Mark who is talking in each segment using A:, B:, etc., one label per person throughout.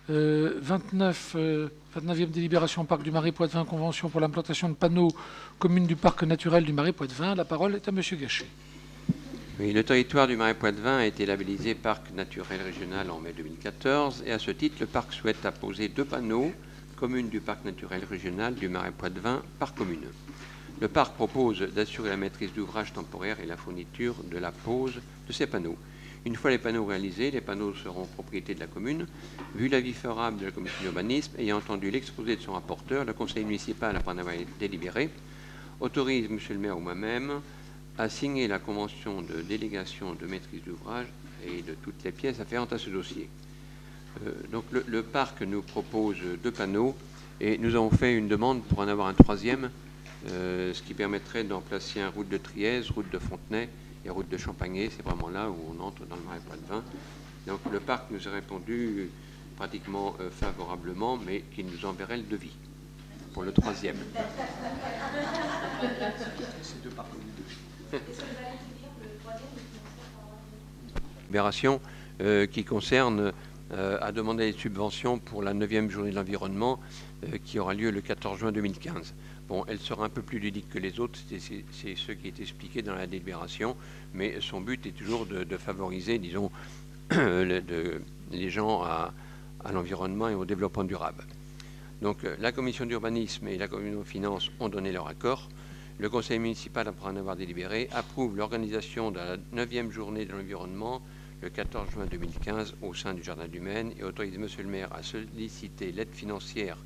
A: 29e délibération Parc du Marais Poitevin, convention pour l'implantation de panneaux commune du Parc naturel du Marais Poitevin. La parole est à M. Gachet.
B: Oui, le territoire du Marais Poitevin a été labellisé Parc naturel régional en mai 2014 et à ce titre, le parc souhaite apposer 2 panneaux communes du Parc naturel régional du Marais Poitevin par commune. Le parc propose d'assurer la maîtrise d'ouvrage temporaire et la fourniture de la pose de ces panneaux. Une fois les panneaux réalisés, les panneaux seront propriété de la commune. Vu l'avis favorable de la commission d'urbanisme, ayant entendu l'exposé de son rapporteur, le conseil municipal, après en avoir délibéré, autorise M. le maire ou moi-même à signer la convention de délégation de maîtrise d'ouvrage et de toutes les pièces afférentes à ce dossier. Donc le parc nous propose 2 panneaux et nous avons fait une demande pour en avoir un 3e, ce qui permettrait d'en placer un route de Triez, route de Fontenay et route de Champagné. C'est vraiment là où on entre dans le Marais Poitevin. Donc le parc nous a répondu pratiquement favorablement, mais qu'il nous enverrait le devis pour le 3e.
C: C'est 2 parcs.
B: Libération qui concerne à demander des subventions pour la 9e journée de l'environnement qui aura lieu le 14 juin 2015. Bon, elle sera un peu plus ludique que les autres, c'est ce qui est expliqué dans la délibération, mais son but est toujours de favoriser, disons, les gens à l'environnement et au développement durable. Donc la commission d'urbanisme et la commission de finances ont donné leur accord. Le conseil municipal, après en avoir délibéré, approuve l'organisation de la 9e journée de l'environnement le 14 juin 2015 au sein du Jardin du Maine et autorise M. le maire à solliciter l'aide financière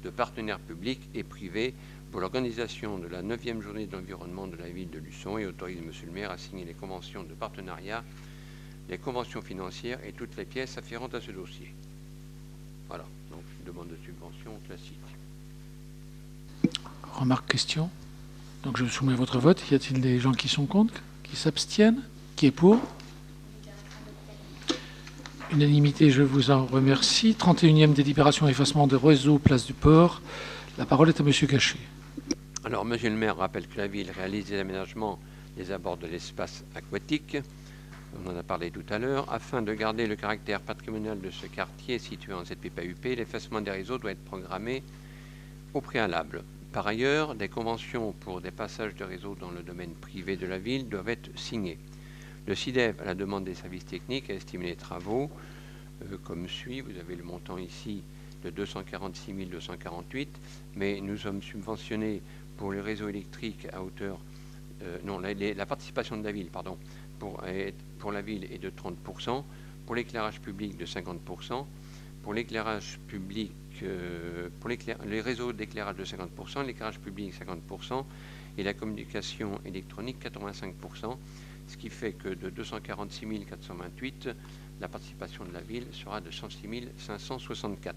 B: de partenaires publics et privés pour l'organisation de la 9e journée de l'environnement de la ville de Luçon et autorise M. le maire à signer les conventions de partenariat, les conventions financières et toutes les pièces afférentes à ce dossier. Voilà, donc une demande de subvention classique.
A: Remarque, question. Donc je soumets à votre vote. Y a-t-il des gens qui sont contre, qui s'abstiennent, qui est pour? Unanimité, je vous en remercie. 31e délibération effacement de réseau place du port. La parole est à M. Gachet.
B: Alors, M. le maire rappelle que la ville réalise des aménagements des abords de l'espace aquatique, on en a parlé tout à l'heure, afin de garder le caractère patrimonial de ce quartier situé en ZPPAUP, l'effacement des réseaux doit être programmé au préalable. Par ailleurs, des conventions pour des passages de réseau dans le domaine privé de la ville doivent être signées. Le SIDEV, à la demande des services techniques, a estimé les travaux comme suit. Vous avez le montant ici de 246 248, mais nous sommes subventionnés pour les réseaux électriques à hauteur... la participation de la ville, pardon, pour la ville est de 30%, pour l'éclairage public de 50%, pour l'éclairage public, les réseaux d'éclairage de 50%, l'éclairage public 50% et la communication électronique 85%, ce qui fait que de 246 428, la participation de la ville sera de 106 564.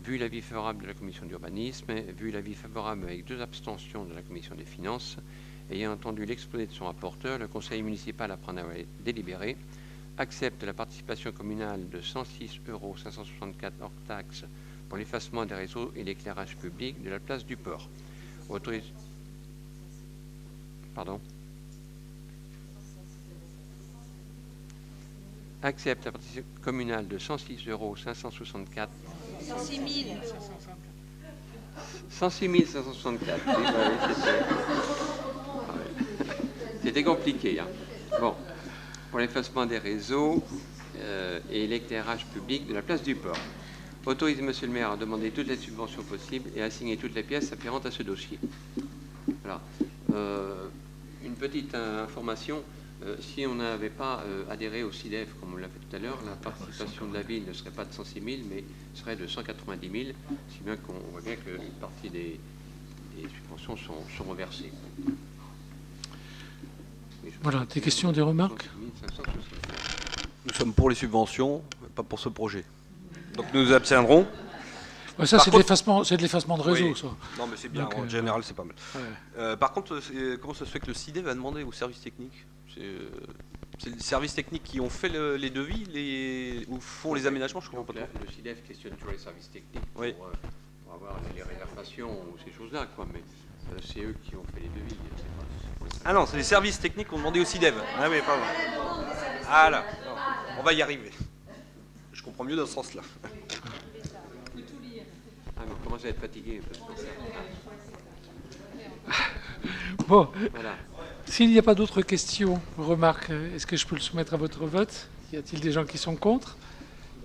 B: Vu l'avis favorable de la commission d'urbanisme, vu l'avis favorable avec 2 abstentions de la commission des finances, ayant entendu l'exposé de son rapporteur, le conseil municipal, après en avoir délibéré, accepte la participation communale de 106 564 hors taxes pour l'effacement des réseaux et l'éclairage public de la place du port. Autorise... Pardon ? Accepte la participation communale de 106 564.
D: 106 000.
B: 106 564. C'était compliqué. Hein. Bon. Pour l'effacement des réseaux et l'éclairage public de la place du port. Autorise M. le maire à demander toutes les subventions possibles et à signer toutes les pièces afférentes à ce dossier. Voilà. Une petite information. Si on n'avait pas adhéré au SIDEF, comme on l'a fait tout à l'heure, la participation de la ville ne serait pas de 106 000, mais serait de 190 000, si bien qu'on voit bien qu'une partie des subventions sont reversées.
A: Voilà, des questions, des remarques?
C: Nous sommes pour les subventions, mais pas pour ce projet. Donc nous nous abstiendrons.
A: Ouais, ça, c'est de l'effacement de réseau,
C: oui.
A: ça.
C: Non, mais c'est bien,
A: donc,
C: en général, c'est pas mal.
A: Ouais.
C: Par contre, comment ça se fait que le CIDEV va demander aux services techniques? C'est les services techniques qui ont fait les devis, ou font les aménagements, je comprends pas trop.
B: Le CIDEF questionne toujours les services techniques
C: oui.
B: pour avoir les réservations ou ces choses-là, quoi. Mais c'est eux qui ont fait les devis.
C: Ah non, c'est les services techniques qui ont demandé au CIDEV. Ah oui, pardon. Ah là, on va y arriver. Je comprends mieux dans ce sens-là.
B: Ah, mais on commence à être fatigué.
A: Bon,
B: Voilà.
A: s'il n'y a pas d'autres questions, remarques, est-ce que je peux le soumettre à votre vote? Y a-t-il des gens qui sont contre?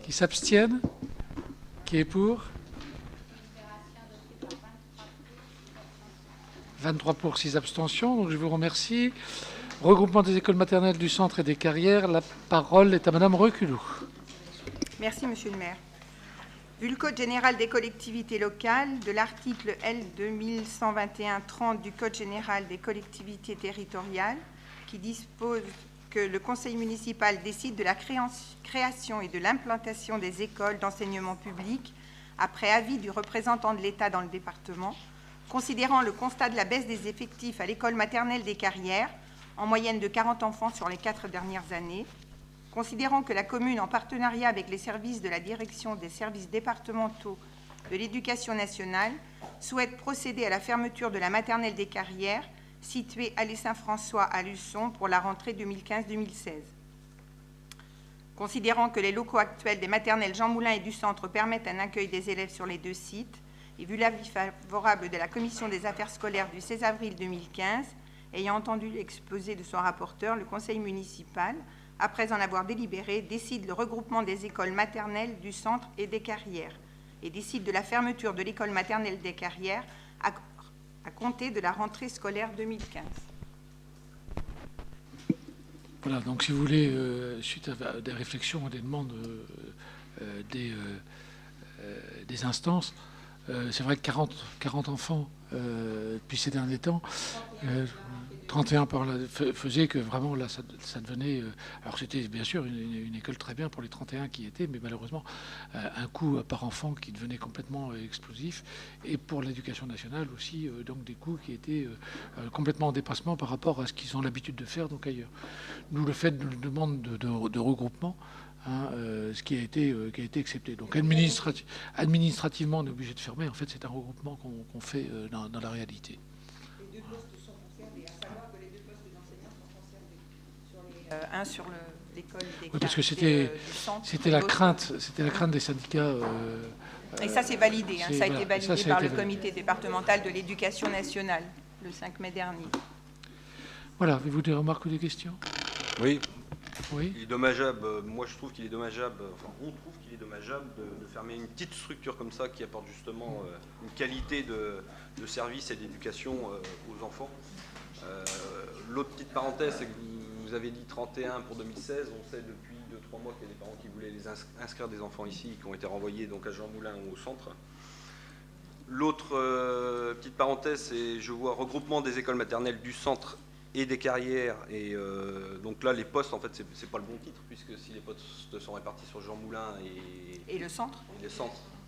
A: Qui s'abstiennent? Qui est pour? 23 pour, 6 abstentions, donc je vous remercie. Regroupement des écoles maternelles du centre et des carrières, la parole est à Madame Reculot.
D: Merci, Monsieur le maire. Vu le Code général des collectivités locales, de l'article L. 2121-30 du Code général des collectivités territoriales, qui dispose que le conseil municipal décide de la création et de l'implantation des écoles d'enseignement public après avis du représentant de l'État dans le département, considérant le constat de la baisse des effectifs à l'école maternelle des carrières, en moyenne de 40 enfants sur les 4 dernières années, considérant que la commune, en partenariat avec les services de la direction des services départementaux de l'éducation nationale, souhaite procéder à la fermeture de la maternelle des carrières, située allée Saint-François à Luçon, pour la rentrée 2015-2016. Considérant que les locaux actuels des maternelles Jean Moulin et du centre permettent un accueil des élèves sur les 2 sites, et vu l'avis favorable de la Commission des affaires scolaires du 16 avril 2015, ayant entendu l'exposé de son rapporteur, le conseil municipal, après en avoir délibéré, décide le regroupement des écoles maternelles du centre et des carrières et décide de la fermeture de l'école maternelle des carrières à compter de la rentrée scolaire 2015.
A: Voilà, donc si vous voulez, suite à des réflexions et des demandes des instances, c'est vrai que 40 enfants depuis ces derniers temps, 31 par là, faisait que vraiment là ça devenait... alors c'était bien sûr une école très bien pour les 31 qui étaient, mais malheureusement un coût par enfant qui devenait complètement explosif, et pour l'éducation nationale aussi, donc des coûts qui étaient complètement en dépassement par rapport à ce qu'ils ont l'habitude de faire donc ailleurs. Nous, le fait de demande de regroupement, ce qui a été accepté. Donc administrativement, on est obligé de fermer. En fait, c'est un regroupement qu'on fait dans la réalité.
D: Les 2 postes sont conservés, à savoir que les 2 postes d'enseignants sont conservés. Un sur l'école des
A: Oui, parce que c'était la crainte des syndicats.
D: Et ça, c'est validé. Ça a été validé par le
A: validé.
D: comité départemental de l'éducation nationale le 5 mai dernier.
A: Voilà, avez-vous des remarques ou des questions?
C: Oui.
A: Oui.
C: Il est dommageable, moi je trouve qu'il est dommageable, enfin on trouve qu'il est dommageable de fermer une petite structure comme ça qui apporte justement une qualité de service et d'éducation aux enfants. L'autre petite parenthèse, c'est que vous avez dit 31 pour 2016, on sait depuis 2-3 mois qu'il y a des parents qui voulaient inscrire des enfants ici, qui ont été renvoyés donc à Jean Moulin ou au centre. L'autre petite parenthèse, c'est je vois regroupement des écoles maternelles du centre et des carrières, et donc là les postes en fait c'est pas le bon titre, puisque si les postes sont répartis sur Jean Moulin
D: Et le centre,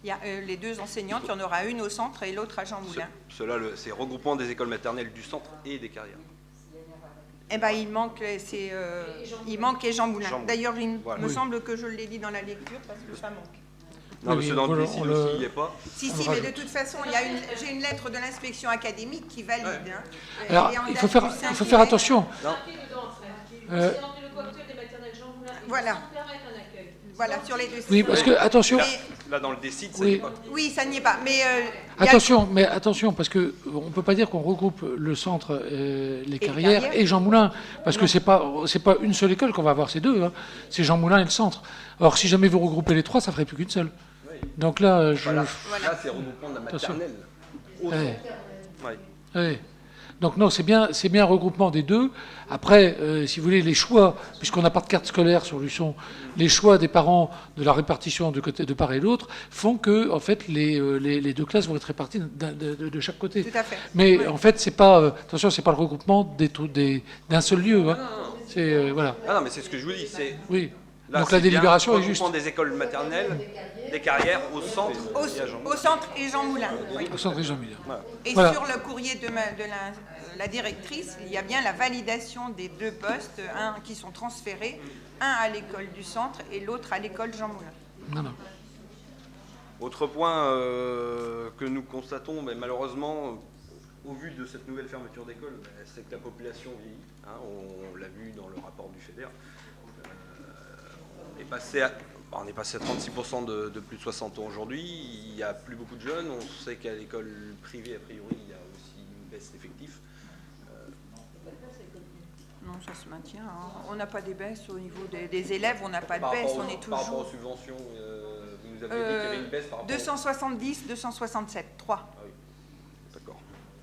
D: il y a les 2 enseignantes, il y en aura une au centre et l'autre à Jean Moulin.
C: Cela c'est regroupement des écoles maternelles du centre et des carrières.
D: Eh ben, il manque et Jean Moulin. D'ailleurs, il
C: Voilà.
D: me semble que je l'ai dit dans la lecture parce que ça manque.
C: Non, mais
A: Oui,
C: c'est dans le
A: on
C: décide
A: le-
C: aussi, il n'y est pas.
D: Si, mais de toute façon, j'ai une lettre de l'inspection académique qui valide. Hein.
A: Alors,
D: Elle est en
A: il
D: date
A: faut
D: du
A: faire
D: 5
A: faire
D: mai.
A: attention.
C: Non.
D: Voilà. Voilà, sur les 2
A: Oui, parce que, attention,
C: Là dans le décide, ça
A: Oui.
C: n'y est pas.
D: Oui, ça n'y est pas. Mais il y a-
A: attention, parce que on ne peut pas dire qu'on regroupe le centre, les carrières
D: carrières.
A: et Jean Moulin, parce que c'est pas une seule école qu'on va avoir, c'est 2. Hein. C'est Jean Moulin et le centre. Or, si jamais vous regroupez les 3, ça ferait plus qu'une seule. Donc là,
C: Voilà.
D: Voilà.
C: Là c'est regroupement de la
A: Attention.
C: maternelle. Au
A: Ouais.
C: centre. Ouais.
A: Ouais. Donc non, c'est bien un regroupement des 2. Après, si vous voulez, les choix, puisqu'on n'a pas de carte scolaire sur Luçon, les choix des parents de la répartition de part et d'autre font que, en fait, les 2 classes vont être réparties de chaque côté.
D: Tout à fait.
A: Mais en fait, c'est pas attention, c'est pas le regroupement d'un seul lieu. Hein. C'est voilà.
C: Ah non, mais c'est ce que je vous dis. C'est
A: Oui.
C: là,
A: Donc la
C: c'est bien
A: délibération est juste.
C: regroupement des écoles maternelles, des carrières au centre. et à Jean Moulin.
D: Au centre et Jean Moulin. Oui.
A: Au centre des Jean Moulin.
C: Voilà.
D: Et
A: Voilà.
D: sur le courrier de la directrice, il y a bien la validation des 2 postes, un qui sont transférés, un à l'école du centre et l'autre à l'école Jean Moulin.
A: Non, non.
C: Autre point que nous constatons, mais malheureusement, au vu de cette nouvelle fermeture d'école, c'est que la population vieillit. Hein, on l'a vu dans le rapport du FEDER. On est passé On est passé à 36% de plus de 60 ans aujourd'hui. Il n'y a plus beaucoup de jeunes. On sait qu'à l'école privée, a priori, il y a aussi une baisse d'effectifs.
D: Non, ça se maintient. Hein. On n'a pas des baisses au niveau des élèves, on n'a pas de baisse. On est toujours.
C: Par rapport aux subventions, vous nous avez dit qu'il y avait une baisse par rapport
D: 270, 267, 3.
C: Ah oui, d'accord.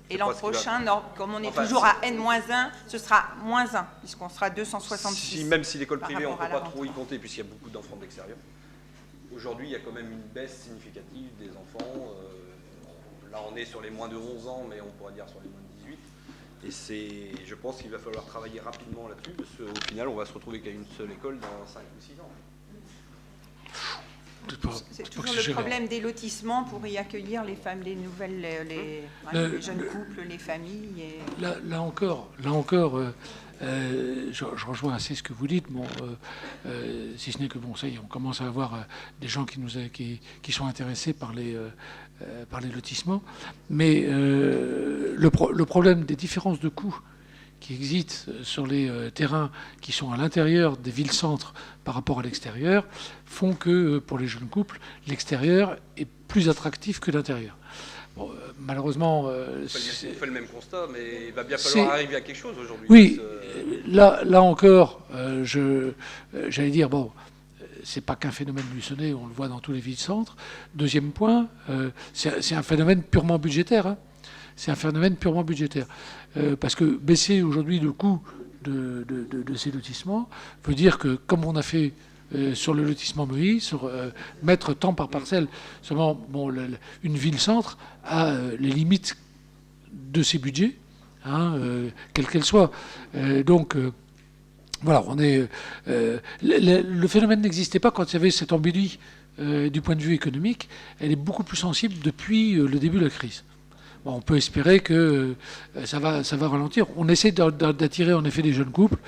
D: Et l'an prochain, comme on est toujours à N-1, ce sera -1, puisqu'on sera 266.
C: Même si l'école privée, on ne peut pas trop y compter, puisqu'il y a beaucoup d'enfants de l'extérieur. Aujourd'hui, il y a quand même une baisse significative des enfants. Là, on est sur les moins de 11 ans, mais on pourrait dire sur les moins de 18. Et je pense qu'il va falloir travailler rapidement là-dessus, parce qu'au final, on va se retrouver qu'à une seule école dans 5 ou 6 ans.
D: C'est toujours le problème des lotissements pour y accueillir les femmes, les nouvelles, les jeunes couples, les familles. Et...
A: Là encore, je rejoins assez ce que vous dites. Bon, si ce n'est que bon, ça y est, on commence à avoir des gens qui sont intéressés par les lotissements. Mais le problème des différences de coûts qui existent sur les terrains qui sont à l'intérieur des villes-centres par rapport à l'extérieur font que, pour les jeunes couples, l'extérieur est plus attractif que l'intérieur. Bon, malheureusement...
C: on fait le même constat, mais il va bien falloir arriver à quelque chose aujourd'hui.
A: Oui, là encore, j'allais dire, bon, c'est pas qu'un phénomène buissonné, on le voit dans tous les villes-centres. Deuxième point, c'est un phénomène purement budgétaire. Hein. C'est un phénomène purement budgétaire. Parce que baisser aujourd'hui le coût de ces lotissements veut dire que, comme on a fait sur le lotissement Moïse, sur mettre tant par parcelle, seulement bon, une ville-centre a les limites de ses budgets, hein, quelles qu'elles soient. Donc, voilà, le phénomène n'existait pas quand il y avait cette embellie du point de vue économique. Elle est beaucoup plus sensible depuis le début de la crise. Bon, on peut espérer que ça va ralentir. On essaie d'attirer en effet des jeunes couples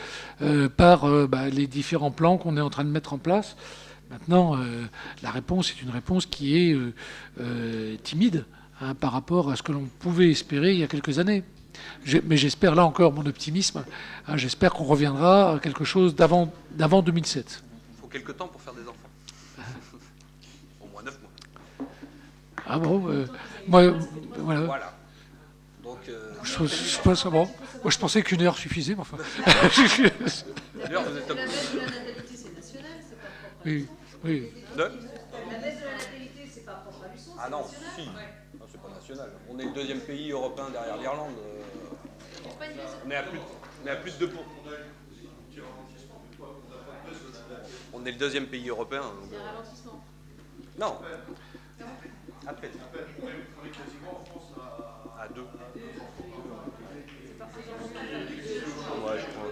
A: par les différents plans qu'on est en train de mettre en place. Maintenant, la réponse est une réponse qui est timide hein, par rapport à ce que l'on pouvait espérer il y a quelques années. Mais j'espère, là encore, mon optimisme, hein, j'espère qu'on reviendra à quelque chose d'avant 2007.
C: Il faut quelques temps pour faire des enfants. Au moins 9 mois.
A: Ah bon moi, voilà.
C: Donc,
A: je pense bon. Moi, je pensais qu'une heure suffisait, mais enfin.
C: D'ailleurs, vous êtes
E: La baisse de la natalité, c'est national, c'est pas propre à
A: Oui, oui.
C: De
E: La baisse de la natalité, c'est pas propre à Luçon,
C: Ah non, si. Non, c'est pas national. On est le deuxième pays européen derrière l'Irlande. On est à plus de 2%. On est le deuxième pays européen.
E: Il y a un ralentissement.
C: Non. À peine. À 2. Ouais, je crois.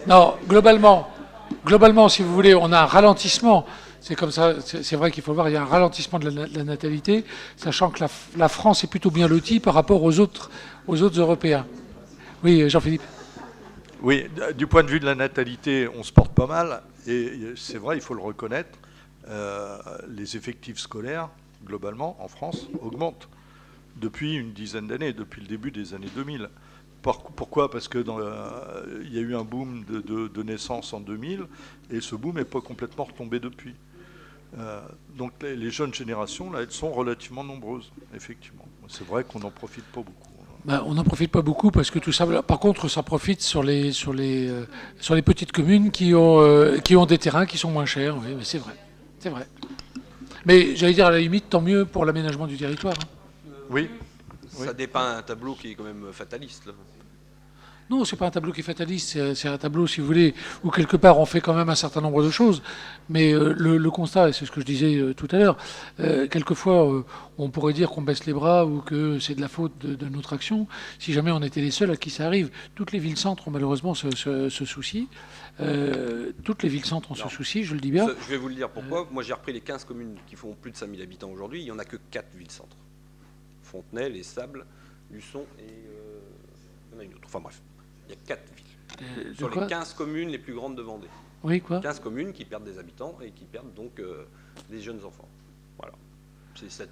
A: Non, globalement, si vous voulez, on a un ralentissement. C'est comme ça, c'est vrai qu'il faut voir, il y a un ralentissement de la natalité, sachant que la France est plutôt bien lotie par rapport aux autres Européens. Oui, Jean-Philippe.
F: Oui, du point de vue de la natalité, on se porte pas mal, et c'est vrai, il faut le reconnaître, les effectifs scolaires, globalement, en France, augmentent depuis une dizaine d'années, depuis le début des années 2000. Pourquoi ? Parce que il y a eu un boom de naissance en 2000, et ce boom n'est pas complètement retombé depuis. Donc les jeunes générations, là, elles sont relativement nombreuses, effectivement. C'est vrai qu'on n'en profite pas beaucoup.
A: On n'en profite pas beaucoup parce que tout ça. Par contre, ça profite sur les petites communes qui ont des terrains qui sont moins chers. Oui, mais c'est vrai. Mais j'allais dire à la limite, tant mieux pour l'aménagement du territoire. Hein.
F: Oui.
C: Ça dépeint un tableau qui est quand même fataliste. Là.
A: Non, c'est pas un tableau qui est fataliste, c'est un tableau, si vous voulez, où quelque part on fait quand même un certain nombre de choses. Mais le constat, et c'est ce que je disais tout à l'heure, quelquefois on pourrait dire qu'on baisse les bras ou que c'est de la faute de notre action. Si jamais on était les seuls à qui ça arrive, toutes les villes-centres ont malheureusement ce souci. Toutes les villes-centres ont ce souci, je le dis bien.
C: Je vais vous le dire pourquoi. Moi j'ai repris les 15 communes qui font plus de 5000 habitants aujourd'hui, il n'y en a que 4 villes-centres. Fontenay, Les Sables, Luçon et il y en a une autre. Enfin bref, il y a 4 villes. Sur les 15 communes les plus grandes de Vendée.
A: Oui, quoi ?
C: 15 communes qui perdent des habitants et qui perdent donc des jeunes enfants. Voilà.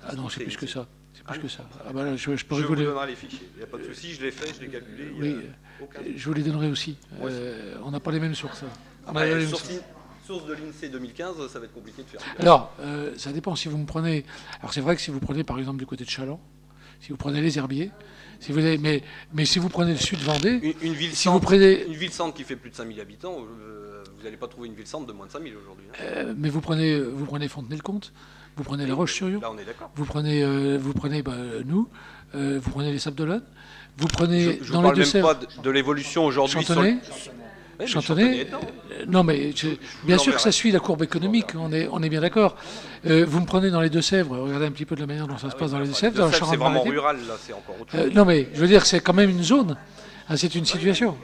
A: Ah non, c'est plus que ça. C'est plus que ça. Ah bah là, je pourrais
C: Je
A: vous
C: vous
A: les...
C: donnerai les fichiers. Il n'y a pas de souci, je l'ai fait, je l'ai calculé. il y a
A: Oui,
C: aucun-
A: je vous les donnerai aussi.
C: Ouais.
A: On n'a pas les mêmes sources. On a
C: Ouais,
A: les mêmes
C: source,
A: sources.
C: source de l'INSEE 2015, ça va être compliqué de faire.
A: Alors, ça dépend si vous me prenez... Alors c'est vrai que si vous prenez par exemple du côté de Chaland, si vous prenez les herbiers, si vous avez... mais si vous prenez le sud Vendée,
C: Une ville
A: si vous
C: centre,
A: prenez...
C: une ville centre qui fait plus de 5000 habitants, vous n'allez pas trouver une ville centre de moins de 5000 aujourd'hui. Hein.
A: Mais vous prenez Fontenay-le-Comte, vous prenez La Roche-sur-Yon,
C: Là, on est d'accord.
A: vous prenez nous, vous prenez les Sables d'Olonne, vous prenez
C: Je
A: dans
C: ne
A: les
C: parle même pas
A: Deux-Sèvres,
C: de l'évolution aujourd'hui.
A: Chantonnay.
C: Oui, mais
A: Chantonnay,
C: est dedans.
A: non mais bien sûr que ça
C: l'enverrai.
A: suit la courbe économique, on est bien d'accord. Vous me prenez dans les Deux-Sèvres, regardez un petit peu de la manière dont ça se passe dans les Deux-Sèvres, dans la
C: C'est vraiment
A: Charente-Maritime.
C: rural, là, c'est encore autre chose.
A: Non mais je veux dire, c'est quand même une zone, hein, c'est une situation.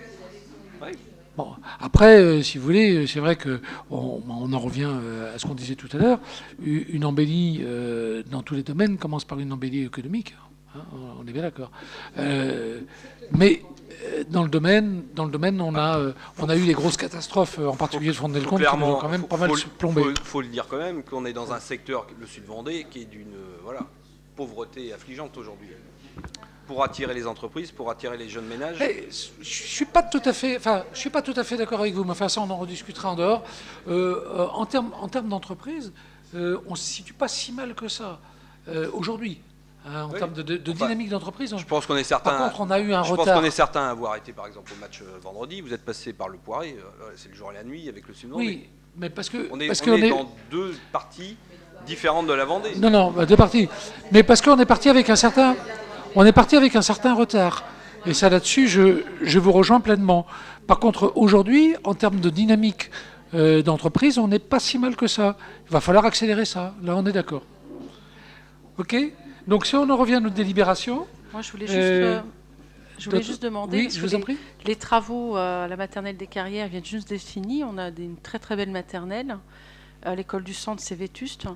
C: Ouais.
A: Bon, après, si vous voulez, c'est vrai que on en revient à ce qu'on disait tout à l'heure. Une embellie dans tous les domaines commence par une embellie économique. Hein, on est bien d'accord. Mais dans le domaine, on a eu des grosses catastrophes, en particulier de Fontenay-le-Comte, qui nous ont quand même pas mal plombé.
C: Faut le dire quand même qu'on est dans un secteur, le sud Vendée, qui est d'une pauvreté affligeante aujourd'hui. Pour attirer les entreprises, pour attirer les jeunes ménages.
A: Je suis pas tout à fait d'accord avec vous. Mais enfin, ça, on en rediscutera en dehors. En termes d'entreprise, on se situe pas si mal que ça aujourd'hui. Hein, en
C: Oui.
A: termes de dynamique d'entreprise.
C: Je pense qu'on est certains.
A: Par contre, on a eu un
C: Je pense
A: retard.
C: qu'on est certains à avoir été, par exemple, au match vendredi. Vous êtes passé par le Poiré, c'est le jour et la nuit avec le sud Vendée.
A: Oui, mais parce que
C: On est,
A: parce
C: on
A: qu'on
C: est
A: est
C: dans deux parties différentes de la Vendée.
A: non, deux parties. Mais parce qu'on est parti avec un certain retard. Et ça, là-dessus, je vous rejoins pleinement. Par contre, aujourd'hui, en termes de dynamique d'entreprise, on n'est pas si mal que ça. Il va falloir accélérer ça. Là, on est d'accord. OK ? Donc, si on en revient à notre délibération...
G: Moi, je voulais juste demander,
A: Oui,
G: parce
A: je
G: que
A: vous en prie.
G: les travaux à la maternelle des Carrières viennent juste d'être finis. On a une très très belle maternelle. L'école du centre, c'est vétuste.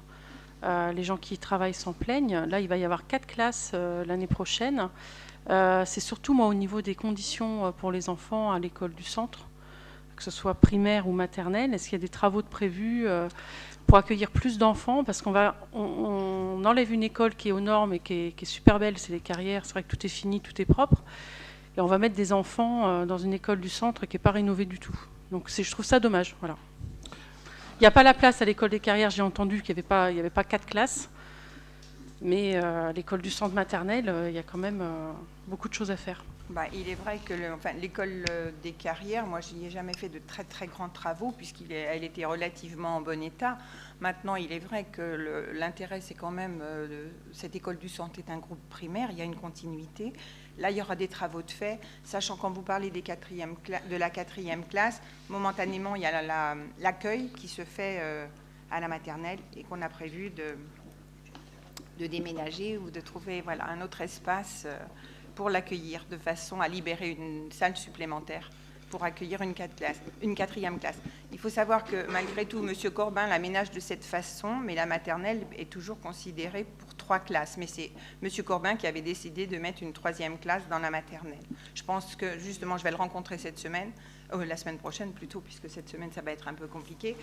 G: Les gens qui y travaillent s'en plaignent. Là, il va y avoir 4 classes l'année prochaine. C'est surtout, moi, au niveau des conditions pour les enfants à l'école du centre, que ce soit primaire ou maternelle. Est-ce qu'il y a des travaux de prévus pour accueillir plus d'enfants? Parce on enlève une école qui est aux normes et qui est super belle, c'est les Carrières. C'est vrai que tout est fini, tout est propre. Et on va mettre des enfants dans une école du centre qui n'est pas rénovée du tout. Donc je trouve ça dommage. Voilà. Il n'y a pas la place à l'école des Carrières. J'ai entendu qu'il n'y avait pas 4 classes. Mais à l'école du centre maternel, il y a quand même beaucoup de choses à faire.
D: Il est vrai que l'école des Carrières, moi, je n'y ai jamais fait de très très grands travaux puisqu'elle était relativement en bon état. Maintenant, il est vrai que l'intérêt, c'est quand même cette école du centre est un groupe primaire, il y a une continuité. Là, il y aura des travaux de fait, sachant quand vous parlez de la 4e classe, momentanément, il y a l'accueil qui se fait à la maternelle et qu'on a prévu de déménager ou de trouver un autre espace pour l'accueillir, de façon à libérer une salle supplémentaire pour accueillir une 4e classe. Il faut savoir que malgré tout, M. Corbin l'aménage de cette façon, mais la maternelle est toujours considérée pour 3 classes. Mais c'est M. Corbin qui avait décidé de mettre une 3e classe dans la maternelle. Je pense que justement, je vais le rencontrer cette semaine, la semaine prochaine plutôt, puisque cette semaine, ça va être un peu compliqué.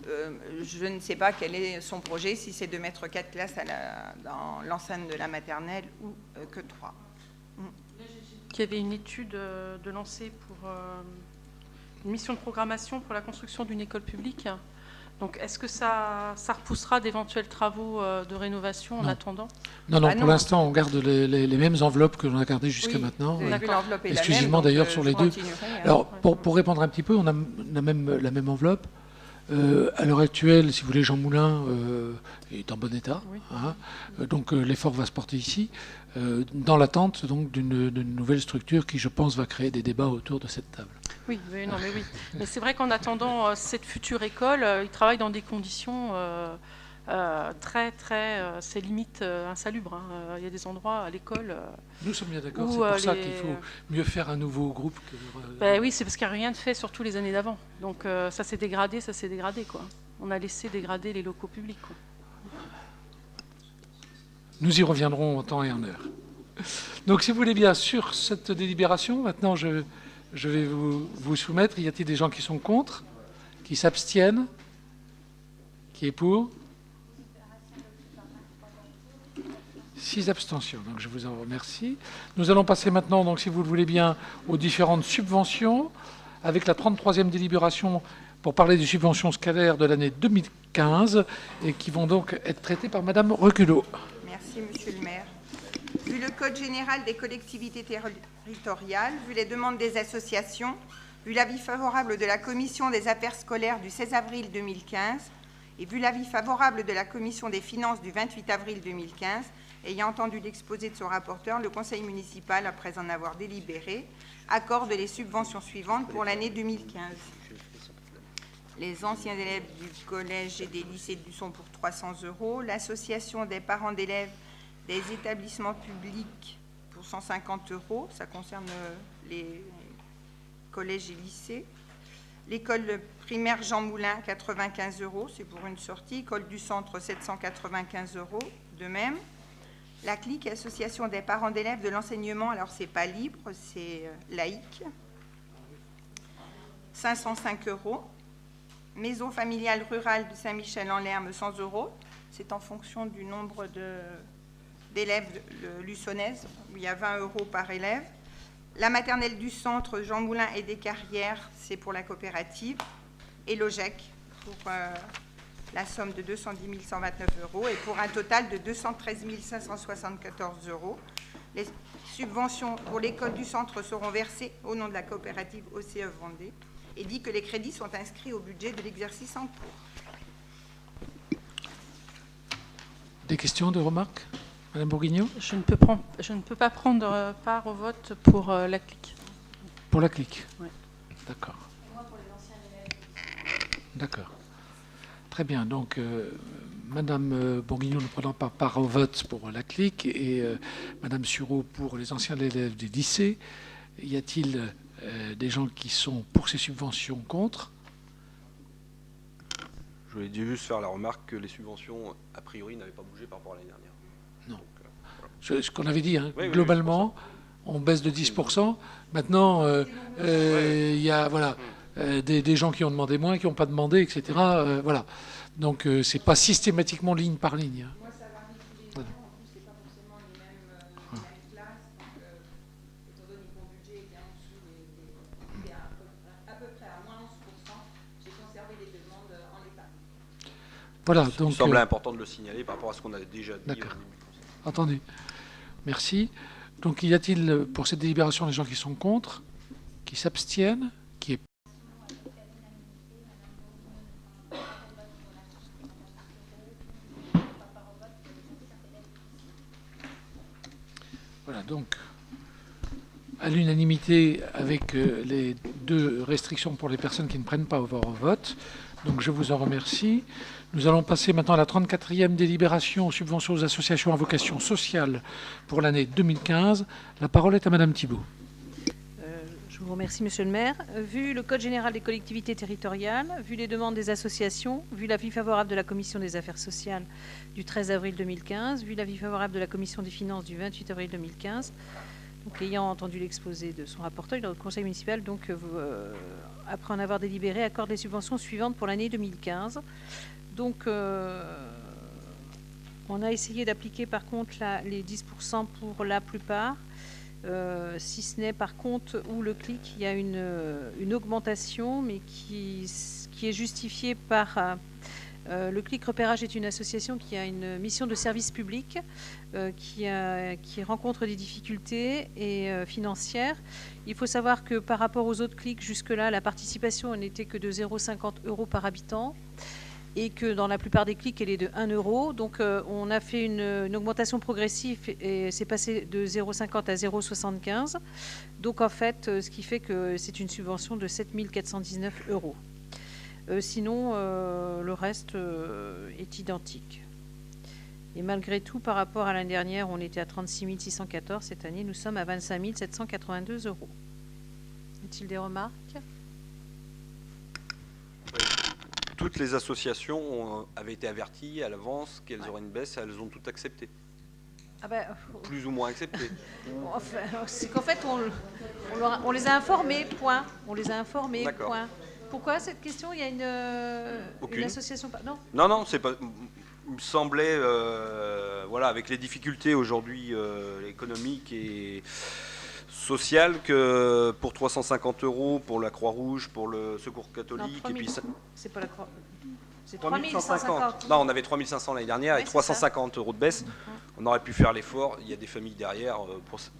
D: Je ne sais pas quel est son projet, si c'est de mettre 4 classes dans l'enceinte de la maternelle ou que 3.
G: Il y avait une étude de lancer pour une mission de programmation pour la construction d'une école publique. Donc, est-ce que ça repoussera d'éventuels travaux de rénovation en attendant?
A: Non, pour l'instant, on garde les mêmes enveloppes que l'on a gardées jusqu'à maintenant. Exclusivement d'ailleurs sur les deux. Alors, pour répondre un petit peu, on a la même enveloppe. À l'heure actuelle, si vous voulez, Jean Moulin est en bon état. Oui. Hein, donc l'effort va se porter ici, dans l'attente donc d'une nouvelle structure qui, je pense, va créer des débats autour de cette table.
G: Oui. Mais c'est vrai qu'en attendant cette future école, ils travaillent dans des conditions c'est limite insalubre. Hein. Il y a des endroits à l'école.
A: Nous sommes bien d'accord, c'est pour ça qu'il faut mieux faire un nouveau groupe.
G: Oui, c'est parce qu'il n'y a rien de fait, surtout les années d'avant. Donc ça s'est dégradé, quoi. On a laissé dégrader les locaux publics, quoi.
A: Nous y reviendrons en temps et en heure. Donc si vous voulez bien, sur cette délibération, maintenant je vais vous soumettre. Y a-t-il des gens qui sont contre, qui s'abstiennent, qui est pour? 6 abstentions. Donc je vous en remercie. Nous allons passer maintenant, donc, si vous le voulez bien, aux différentes subventions, avec la 33e délibération pour parler des subventions scalaires de l'année 2015 et qui vont donc être traitées par Madame Reculot.
D: Merci, Monsieur le maire. Vu le Code général des collectivités territoriales, vu les demandes des associations, vu l'avis favorable de la Commission des affaires scolaires du 16 avril 2015 et vu l'avis favorable de la Commission des finances du 28 avril 2015, ayant entendu l'exposé de son rapporteur, le Conseil municipal, après en avoir délibéré, accorde les subventions suivantes pour l'année 2015. Les anciens élèves du collège et des lycées du sont pour 300 €, l'association des parents d'élèves des établissements publics pour 150 €, ça concerne les collèges et lycées. L'école primaire Jean Moulin, 95 €, c'est pour une sortie. École du centre, 795 € de même. La CLIC, association des parents d'élèves de l'enseignement, alors c'est pas libre, c'est laïque, 505 €. Maison familiale rurale de Saint-Michel-en-Lerme, 100 €. C'est en fonction du nombre d'élèves luçonnaise, où il y a 20 € par élève. La maternelle du centre Jean Moulin et des Carrières, c'est pour la coopérative. Et l'OGEC, pour la somme de 210 129 € et pour un total de 213 574 €. Les subventions pour l'école du centre seront versées au nom de la coopérative OCE Vendée et dit que les crédits sont inscrits au budget de l'exercice en cours.
A: Des questions, des remarques? Madame Bourguignon?
G: Je ne peux pas prendre part au vote pour la CLIC.
A: Pour la CLIC?
G: Oui.
A: D'accord. Et moi pour les anciens élèves. D'accord. Très bien. Donc, Madame Bourguignon ne prenant pas part au vote pour la CLIC et Madame Sureau pour les anciens élèves des lycées, y a-t-il des gens qui sont pour ces subventions contre?
C: Je voulais juste faire la remarque que les subventions, a priori, n'avaient pas bougé par rapport à l'année dernière.
A: Non.
C: Donc,
A: ce qu'on avait dit, hein,
C: oui,
A: globalement, on baisse de 10%. Maintenant, il y a voilà, des gens qui ont demandé moins, qui n'ont pas demandé, etc. Voilà. Donc, ce n'est pas systématiquement ligne par ligne.
D: Moi, ça varie tous les ans. En plus, ce n'est pas forcément les mêmes classes. Donc, étant donné que mon budget était en dessous, était à peu près à moins 11%, j'ai conservé les demandes en l'état.
A: Voilà.
C: Il
A: Donc,
C: me semble important de le signaler par rapport à ce qu'on a déjà dit.
A: D'accord. Entendu. Merci. Donc, y a-t-il pour cette délibération des gens qui sont contre, qui s'abstiennent, qui est... Voilà, donc, à l'unanimité avec les 2 restrictions pour les personnes qui ne prennent pas au vote. Donc, je vous en remercie. Nous allons passer maintenant à la 34e délibération aux subventions aux associations à vocation sociale pour l'année 2015. La parole est à Madame Thibault.
H: Je vous remercie, Monsieur le maire. Vu le Code général des collectivités territoriales, vu les demandes des associations, vu l'avis favorable de la Commission des affaires sociales du 13 avril 2015, vu l'avis favorable de la Commission des finances du 28 avril 2015, donc ayant entendu l'exposé de son rapporteur, le Conseil municipal, donc, après en avoir délibéré, accorde les subventions suivantes pour l'année 2015. Donc, on a essayé d'appliquer par contre les 10% pour la plupart, si ce n'est par contre où le CLIC, il y a une augmentation, mais qui est justifiée par... le CLIC Repérage est une association qui a une mission de service public, qui rencontre des difficultés financières. Il faut savoir que par rapport aux autres CLIC, jusque-là, la participation n'était que de 0,50 € par habitant, et que dans la plupart des clics, elle est de 1 €. Donc, on a fait une augmentation progressive et c'est passé de 0,50 à 0,75. Donc, en fait, ce qui fait que c'est une subvention de 7 419 €. Sinon, le reste est identique. Et malgré tout, par rapport à l'année dernière, on était à 36 614. Cette année, nous sommes à 25 782 €. Y a-t-il des remarques ?
C: Toutes les associations avaient été averties à l'avance qu'elles auraient une baisse, elles ont toutes accepté.
H: Ah ben,
C: Plus ou moins accepté.
H: enfin, c'est qu'en fait, on les a informés, point. On les a informés, point. Pourquoi cette question? Il y a une association... Non,
C: non, c'est pas... il me semblait, voilà, avec les difficultés aujourd'hui économiques et sociales, que pour 350 € pour la Croix-Rouge, pour le Secours catholique,
H: Non,
C: et puis
H: c'est pas la Croix. C'est
C: 3150. Non, on avait 3500 l'année dernière,
H: Ouais,
C: et
H: c'est
C: 350 € de baisse. On aurait pu faire l'effort. Il y a des familles derrière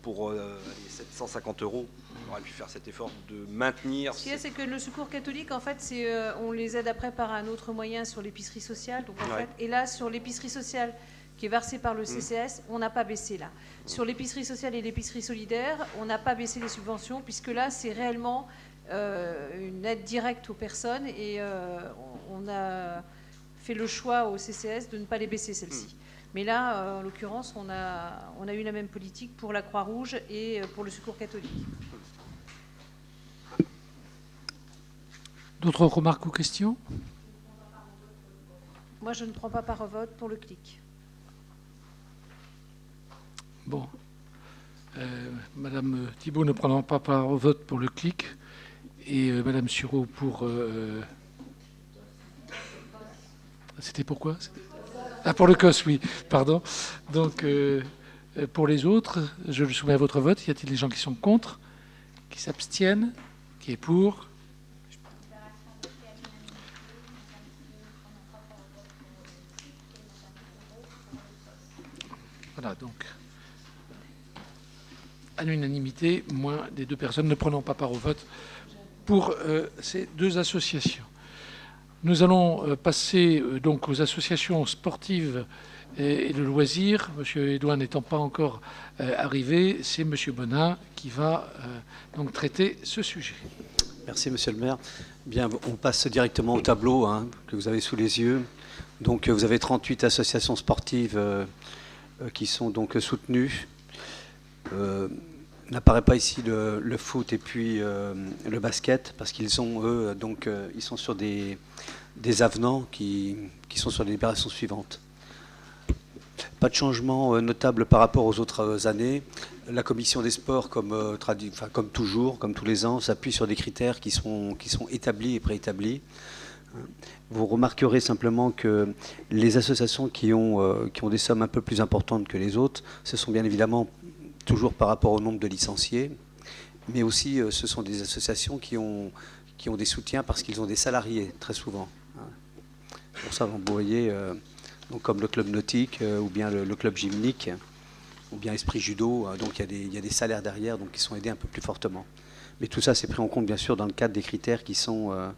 C: pour les 750 €. On aurait pu faire cet effort de maintenir.
H: Ce qu'il y a, c'est que le Secours catholique, en fait, on les aide après par un autre moyen sur l'épicerie sociale. Donc, en fait, et là, sur l'épicerie sociale qui est versée par le CCS, on n'a pas baissé là. Sur l'épicerie sociale et l'épicerie solidaire, on n'a pas baissé les subventions, puisque là, c'est réellement une aide directe aux personnes, et on a fait le choix au CCS de ne pas les baisser, celles-ci. Mais là, en l'occurrence, on a eu la même politique pour la Croix-Rouge et pour le Secours catholique.
A: D'autres remarques ou questions?
H: Moi, je ne prends pas part au vote pour le CLIC.
A: Bon. Madame Thibault ne prenant pas part au vote pour le CLIC, et Madame Sureau pour... C'était pourquoi? Ah, pour le COS, oui, pardon. Donc, pour les autres, je le soumets à votre vote. Y a-t-il des gens qui sont contre, qui s'abstiennent, qui est pour? Voilà, donc, à l'unanimité, moins des 2 personnes ne prenant pas part au vote pour ces 2 associations. Nous allons passer donc aux associations sportives et de loisirs. Monsieur Edouin n'étant pas encore arrivé, c'est Monsieur Bonin qui va donc traiter ce sujet.
I: Merci Monsieur le maire. Bien, on passe directement au tableau que vous avez sous les yeux. Donc vous avez 38 associations sportives qui sont donc soutenues. N'apparaît pas ici le foot et puis le basket, parce qu'ils sont, eux, donc ils sont sur des avenants qui sont sur les libérations suivantes. Pas de changement notable par rapport aux autres années. La commission des sports, comme toujours, comme tous les ans, s'appuie sur des critères qui sont établis et préétablis. Vous remarquerez simplement que les associations qui ont des sommes un peu plus importantes que les autres, ce sont bien évidemment toujours par rapport au nombre de licenciés, mais aussi ce sont des associations qui ont des soutiens parce qu'ils ont des salariés, très souvent. Pour ça, vous voyez, donc comme le club nautique, ou bien le club gymnique, ou bien Esprit Judo, donc il y a des salaires derrière, donc qui sont aidés un peu plus fortement. Mais tout ça, c'est pris en compte, bien sûr, dans le cadre des critères qui sont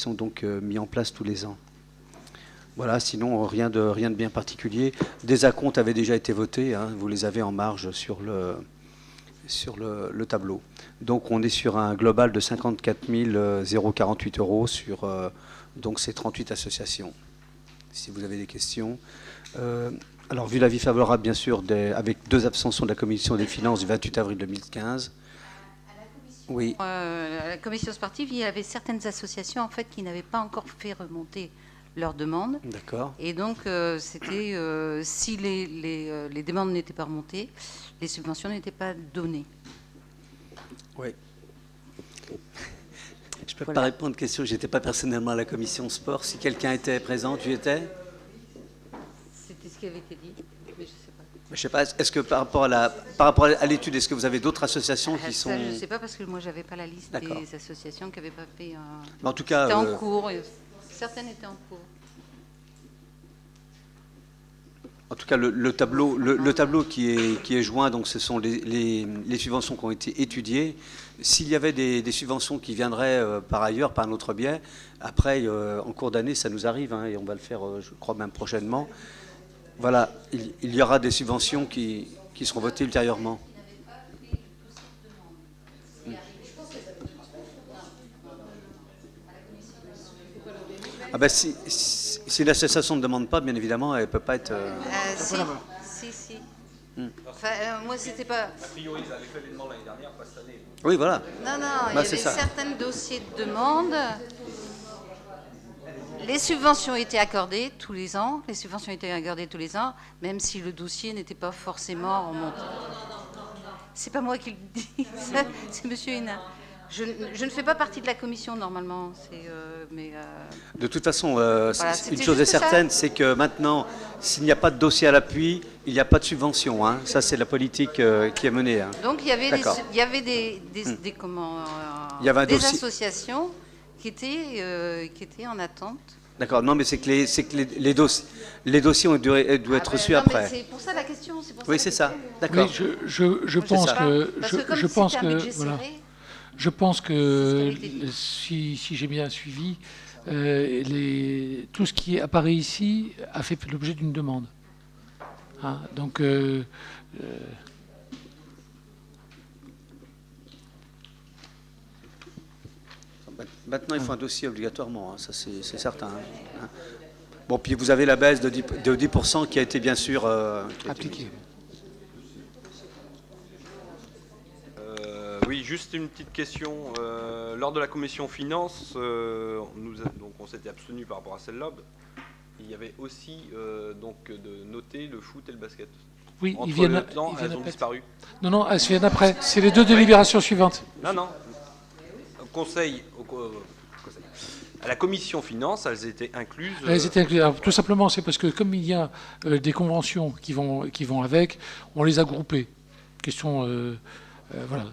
I: donc mis en place tous les ans. Voilà, sinon rien de bien particulier. Des acomptes avaient déjà été votés, vous les avez en marge sur le tableau. Donc on est sur un global de 54 048 € sur donc ces 38 associations. Si vous avez des questions. Alors vu l'avis favorable, bien sûr, avec 2 abstentions de la Commission des finances du 28 avril 2015. Oui.
J: À la commission sportive, il y avait certaines associations en fait qui n'avaient pas encore fait remonter leur demande.
I: D'accord.
J: Et donc, c'était si les demandes n'étaient pas remontées, les subventions n'étaient pas données.
I: Oui. Je ne peux pas répondre aux questions. Je n'étais pas personnellement à la commission sport. Si quelqu'un était présent, tu étais?
J: C'était ce qui avait été dit, mais je ne sais pas.
I: Je ne sais pas. Est-ce que par rapport à l'étude, est-ce que vous avez d'autres associations qui sont...
J: Ça, je ne sais pas parce que moi, je n'avais pas la liste des associations qui n'avaient pas fait...
I: En tout cas...
J: C'était en cours. Certaines étaient en cours.
I: En tout cas, le tableau qui est joint, donc ce sont les subventions qui ont été étudiées. S'il y avait des subventions qui viendraient par ailleurs, par un autre biais, après, en cours d'année, ça nous arrive, et on va le faire, je crois, même prochainement. Voilà, il y aura des subventions qui seront votées ultérieurement. Ah ben, si l'association ne demande pas, bien évidemment, elle ne peut pas être...
J: Si. Enfin, moi, c'était pas...
C: A priori, ils avaient fait les demandes l'année dernière, pas cette année.
I: Oui, voilà.
J: Non, il y avait certains dossiers de demande. Les subventions étaient accordées tous les ans. Même si le dossier n'était pas forcément remonté. C'est pas moi qui le dis, c'est Monsieur Hénin. Je ne fais pas partie de la commission normalement,
I: De toute façon,
J: Voilà,
I: une
J: c'était
I: chose est
J: juste ça.
I: certaine, c'est que maintenant, s'il n'y a pas de dossier à l'appui, il n'y a pas de subvention. Hein. Ça, c'est la politique qui est menée. Hein.
J: Donc il y avait
I: D'accord. Il y avait un
J: des
I: dossier.
J: associations qui étaient en attente.
I: D'accord, non, mais c'est que les dossiers ont dû être reçus
J: Non, mais
I: après.
J: c'est pour ça la question.
I: Oui, c'est ça. D'accord.
A: Oui, je
I: C'est
A: pense
I: ça.
A: que
J: Parce que comme
A: je pense
J: c'était un
A: que
J: budget
A: voilà.
J: serré,
A: Je pense
J: C'est
A: que
J: ce qui avait été
A: si j'ai bien suivi, tout ce qui apparaît ici a fait l'objet d'une demande. Hein, donc,
I: Maintenant, il faut un dossier obligatoirement, hein, ça c'est certain. Hein. Bon, puis vous avez la baisse de 10% qui a été bien sûr
A: appliqué.
C: Oui, juste une petite question. Lors de la commission finance, donc on s'était abstenu par rapport à celle-là. Il y avait aussi donc de noter le foot et le basket.
A: Oui,
C: Entre
A: ils viennent.
C: le temps,
A: Ils viennent
C: elles ont
A: après.
C: disparu.
A: Non, elles se viennent après. C'est les deux délibérations suivantes.
C: Non. À la commission finance, elles étaient incluses.
A: Elles étaient incluses. Alors, tout simplement, c'est parce que comme il y a des conventions qui vont avec, on les a groupées. Question, voilà.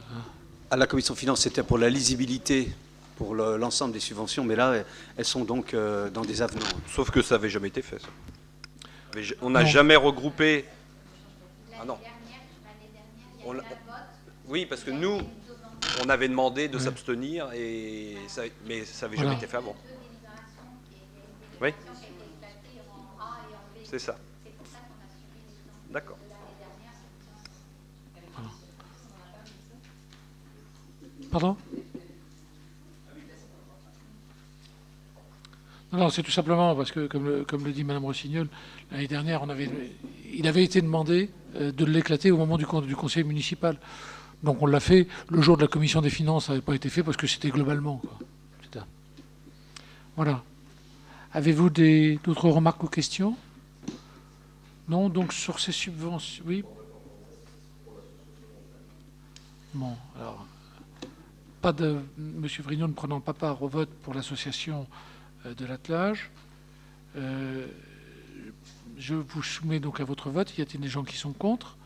I: À la commission finance, c'était pour la lisibilité pour l'ensemble des subventions, mais là, elles sont donc dans des avenants.
C: Sauf que ça n'avait jamais été fait. Ça. On n'a
A: Non.
C: jamais regroupé. Ah non. Oui, parce que nous, on avait demandé de s'abstenir, mais ça n'avait jamais été fait avant. Oui. C'est ça. D'accord.
A: Pardon ? Non, c'est tout simplement parce que, comme le dit Mme Rossignol, l'année dernière, il avait été demandé de l'éclater au moment du conseil municipal. Donc on l'a fait. Le jour de la commission des finances, ça n'avait pas été fait parce que c'était globalement. Quoi. Voilà. Avez-vous d'autres remarques ou questions ? Non, donc sur ces subventions... Oui. Bon, alors... Pas de M. Vrignot ne prenant pas part au vote pour l'association de l'attelage. Je vous soumets donc à votre vote. Y a-t-il des gens qui sont contre,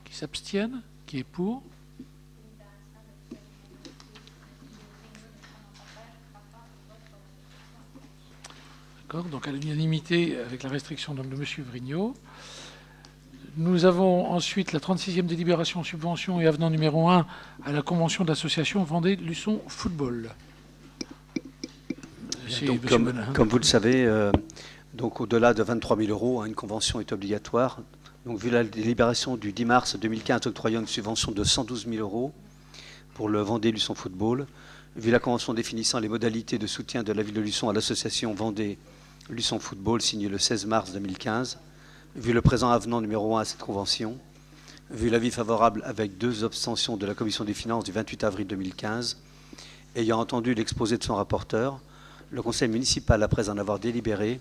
A: qui s'abstiennent, qui est pour ? D'accord. Donc à l'unanimité avec la restriction donc, de M. Vrignot. Nous avons ensuite la 36e délibération subvention et avenant numéro 1 à la convention d'association Vendée-Luçon Football.
I: Donc, comme vous le savez, donc au-delà de 23 000 euros, hein, une convention est obligatoire. Donc, vu la délibération du 10 mars 2015 octroyant une subvention de 112 000 euros pour le Vendée-Luçon Football, vu la convention définissant les modalités de soutien de la ville de Luçon à l'association Vendée-Luçon Football signée le 16 mars 2015, vu le présent avenant numéro 1 à cette convention, vu l'avis favorable avec 2 abstentions de la commission des finances du 28 avril 2015, ayant entendu l'exposé de son rapporteur, le conseil municipal, après en avoir délibéré,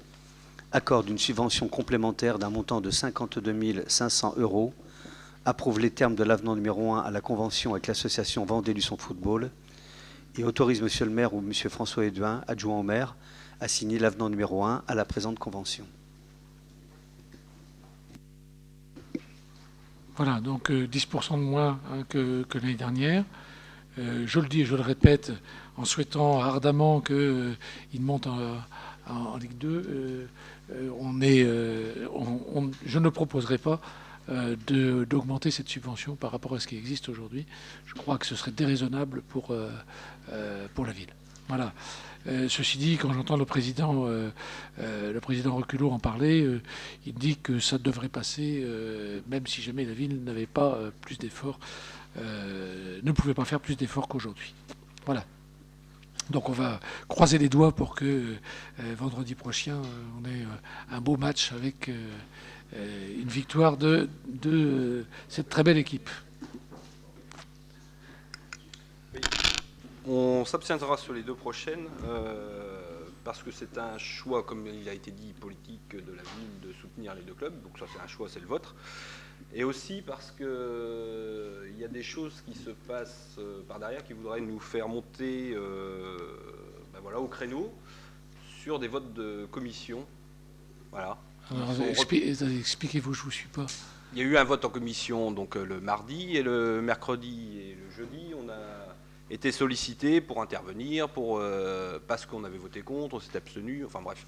I: accorde une subvention complémentaire d'un montant de 52 500 euros, approuve les termes de l'avenant numéro 1 à la convention avec l'association Vendée-Luçon Football et autorise M. le maire ou M. François Héduin, adjoint au maire, à signer l'avenant numéro 1 à la présente convention.
A: Voilà, donc 10% de moins hein, que l'année dernière. Je le dis et je le répète, en souhaitant ardemment qu'il monte en Ligue 2, je ne proposerai pas d'augmenter cette subvention par rapport à ce qui existe aujourd'hui. Je crois que ce serait déraisonnable pour la ville. Voilà. Ceci dit, quand j'entends le président Reculot en parler, il dit que ça devrait passer, même si jamais la ville n'avait pas plus d'efforts, ne pouvait pas faire plus d'efforts qu'aujourd'hui. Voilà. Donc on va croiser les doigts pour que vendredi prochain, on ait un beau match avec une victoire de cette très belle équipe.
C: On s'abstiendra sur les deux prochaines parce que c'est un choix, comme il a été dit, politique de la ville de soutenir les deux clubs. Donc ça, c'est un choix, c'est le vôtre. Et aussi parce que il y a des choses qui se passent par derrière qui voudraient nous faire monter ben voilà, au créneau sur des votes de commission. Voilà.
A: Alors, expliquez-vous, je ne vous suis pas.
C: Il y a eu un vote en commission donc le mardi, et le mercredi et le jeudi, on a été sollicité pour intervenir, parce qu'on avait voté contre, on s'est abstenu, enfin bref.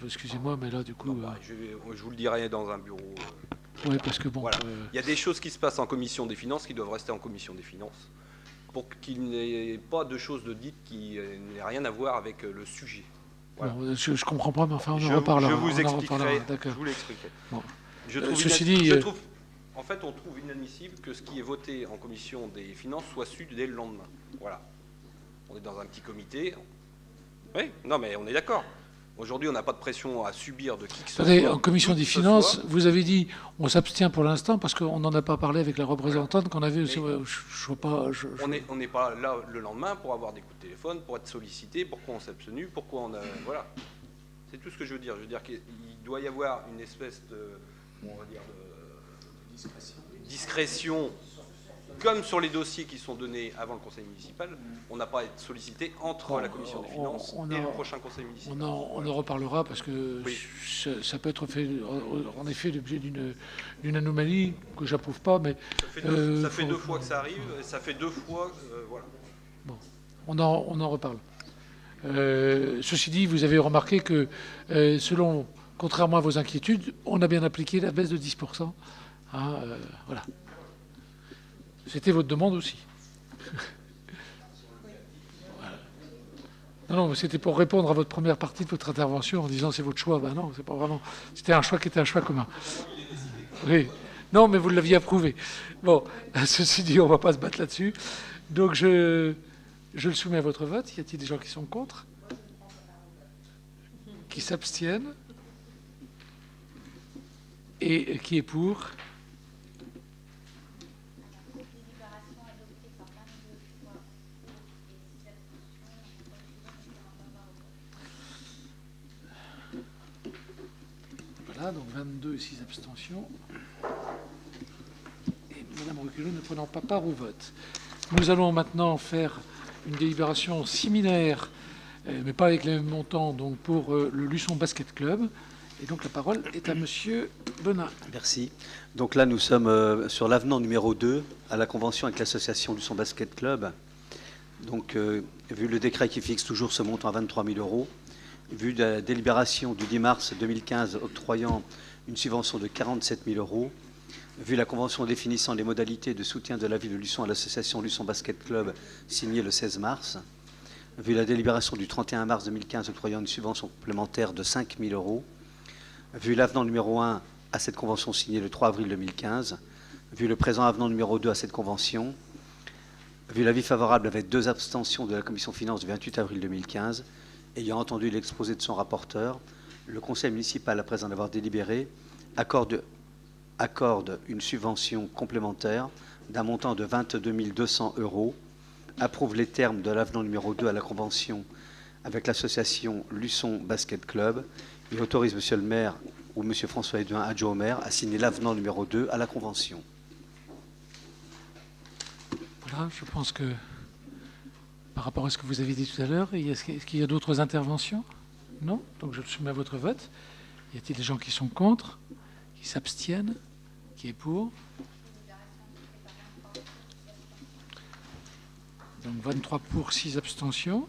A: Excusez-moi, mais là du coup...
C: Non, je vous le dirai dans un bureau.
A: Oui, parce que bon...
C: Voilà. Il y a des choses qui se passent en commission des finances qui doivent rester en commission des finances, pour qu'il n'y ait pas de choses de dites qui n'aient rien à voir avec le sujet. Voilà.
A: Bon, je ne comprends pas, mais enfin on en reparlera.
C: Je vous expliquerai. Je vous l'expliquerai. Bon. En fait, on trouve inadmissible que ce qui est voté en commission des finances soit su dès le lendemain. Voilà. On est dans un petit comité. Oui, non, mais on est d'accord. Aujourd'hui, on n'a pas de pression à subir de qui que ce soit.
A: En commission des finances, vous avez dit on s'abstient pour l'instant parce qu'on n'en a pas parlé avec la représentante qu'on avait.
C: On n'est pas là le lendemain pour avoir des coups de téléphone, pour être sollicité, pourquoi on s'est abstenu, pourquoi on a... Voilà. C'est tout ce que je veux dire. Je veux dire qu'il doit y avoir une espèce de... on va dire de discrétion, comme sur les dossiers qui sont donnés avant le conseil municipal. On n'a pas à être sollicité entre la commission des finances et le prochain conseil municipal.
A: On en reparlera parce que oui. Ça peut être fait, en effet, l'objet d'une anomalie que j'approuve pas, mais...
C: Ça fait deux fois que ça arrive, et ça fait 2 fois... voilà.
A: Bon, on en reparle. Ceci dit, vous avez remarqué que, contrairement à vos inquiétudes, on a bien appliqué la baisse de 10%. Hein, voilà. C'était votre demande aussi. Voilà. Non, c'était pour répondre à votre première partie de votre intervention en disant c'est votre choix. Ben non, c'est pas vraiment. C'était un choix qui était un choix commun. Oui. Non, mais vous l'aviez approuvé. Bon, ceci dit, on ne va pas se battre là-dessus. Donc je le soumets à votre vote. Y a-t-il des gens qui sont contre? Qui s'abstiennent? Et qui est pour? Voilà, donc 22 et 6 abstentions. Et Madame Reculot ne prenant pas part au vote. Nous allons maintenant faire une délibération similaire, mais pas avec les mêmes montants, donc pour le Luçon Basket Club. Et donc la parole est à Monsieur Benin.
I: Merci. Donc là, nous sommes sur l'avenant numéro 2 à la convention avec l'association Luçon Basket Club. Donc, vu le décret qui fixe toujours ce montant à 23 000 €, vu la délibération du 10 mars 2015 octroyant une subvention de 47 000 €, vu la convention définissant les modalités de soutien de la ville de Luçon à l'association Luçon Basket Club signée le 16 mars, vu la délibération du 31 mars 2015 octroyant une subvention complémentaire de 5 000 €, vu l'avenant numéro 1 à cette convention signée le 3 avril 2015, vu le présent avenant numéro 2 à cette convention, vu l'avis favorable avec 2 abstentions de la commission finances du 28 avril 2015, ayant entendu l'exposé de son rapporteur, le conseil municipal, après en avoir délibéré, accorde une subvention complémentaire d'un montant de 22 200 €, approuve les termes de l'avenant numéro 2 à la convention avec l'association Luçon Basket Club et autorise Monsieur le maire ou Monsieur François Edouin, adjoint au maire, à signer l'avenant numéro 2 à la convention.
A: Voilà, je pense que par rapport à ce que vous avez dit tout à l'heure, est-ce qu'il y a d'autres interventions? Non? Donc je le soumets à votre vote. Y a-t-il des gens qui sont contre? Qui s'abstiennent? Qui est pour? Donc 23 pour, 6 abstentions.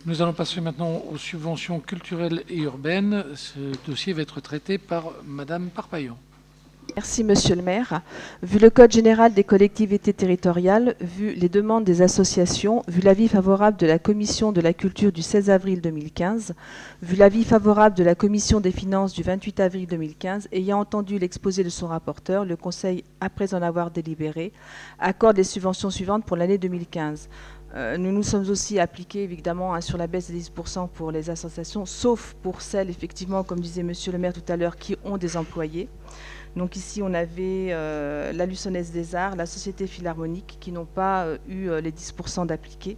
A: Nous allons passer maintenant aux subventions culturelles et urbaines. Ce dossier va être traité par Madame Parpaillon.
K: Merci, Monsieur le maire. Vu le Code général des collectivités territoriales, vu les demandes des associations, vu l'avis favorable de la Commission de la culture du 16 avril 2015, vu l'avis favorable de la Commission des finances du 28 avril 2015, ayant entendu l'exposé de son rapporteur, le Conseil, après en avoir délibéré, accorde les subventions suivantes pour l'année 2015. Nous nous sommes aussi appliqués, évidemment, sur la baisse de 10% pour les associations, sauf pour celles, effectivement, comme disait Monsieur le maire tout à l'heure, qui ont des employés. Donc ici, on avait la Luçonnaise des Arts, la Société Philharmonique, qui n'ont pas eu les 10% d'appliqués.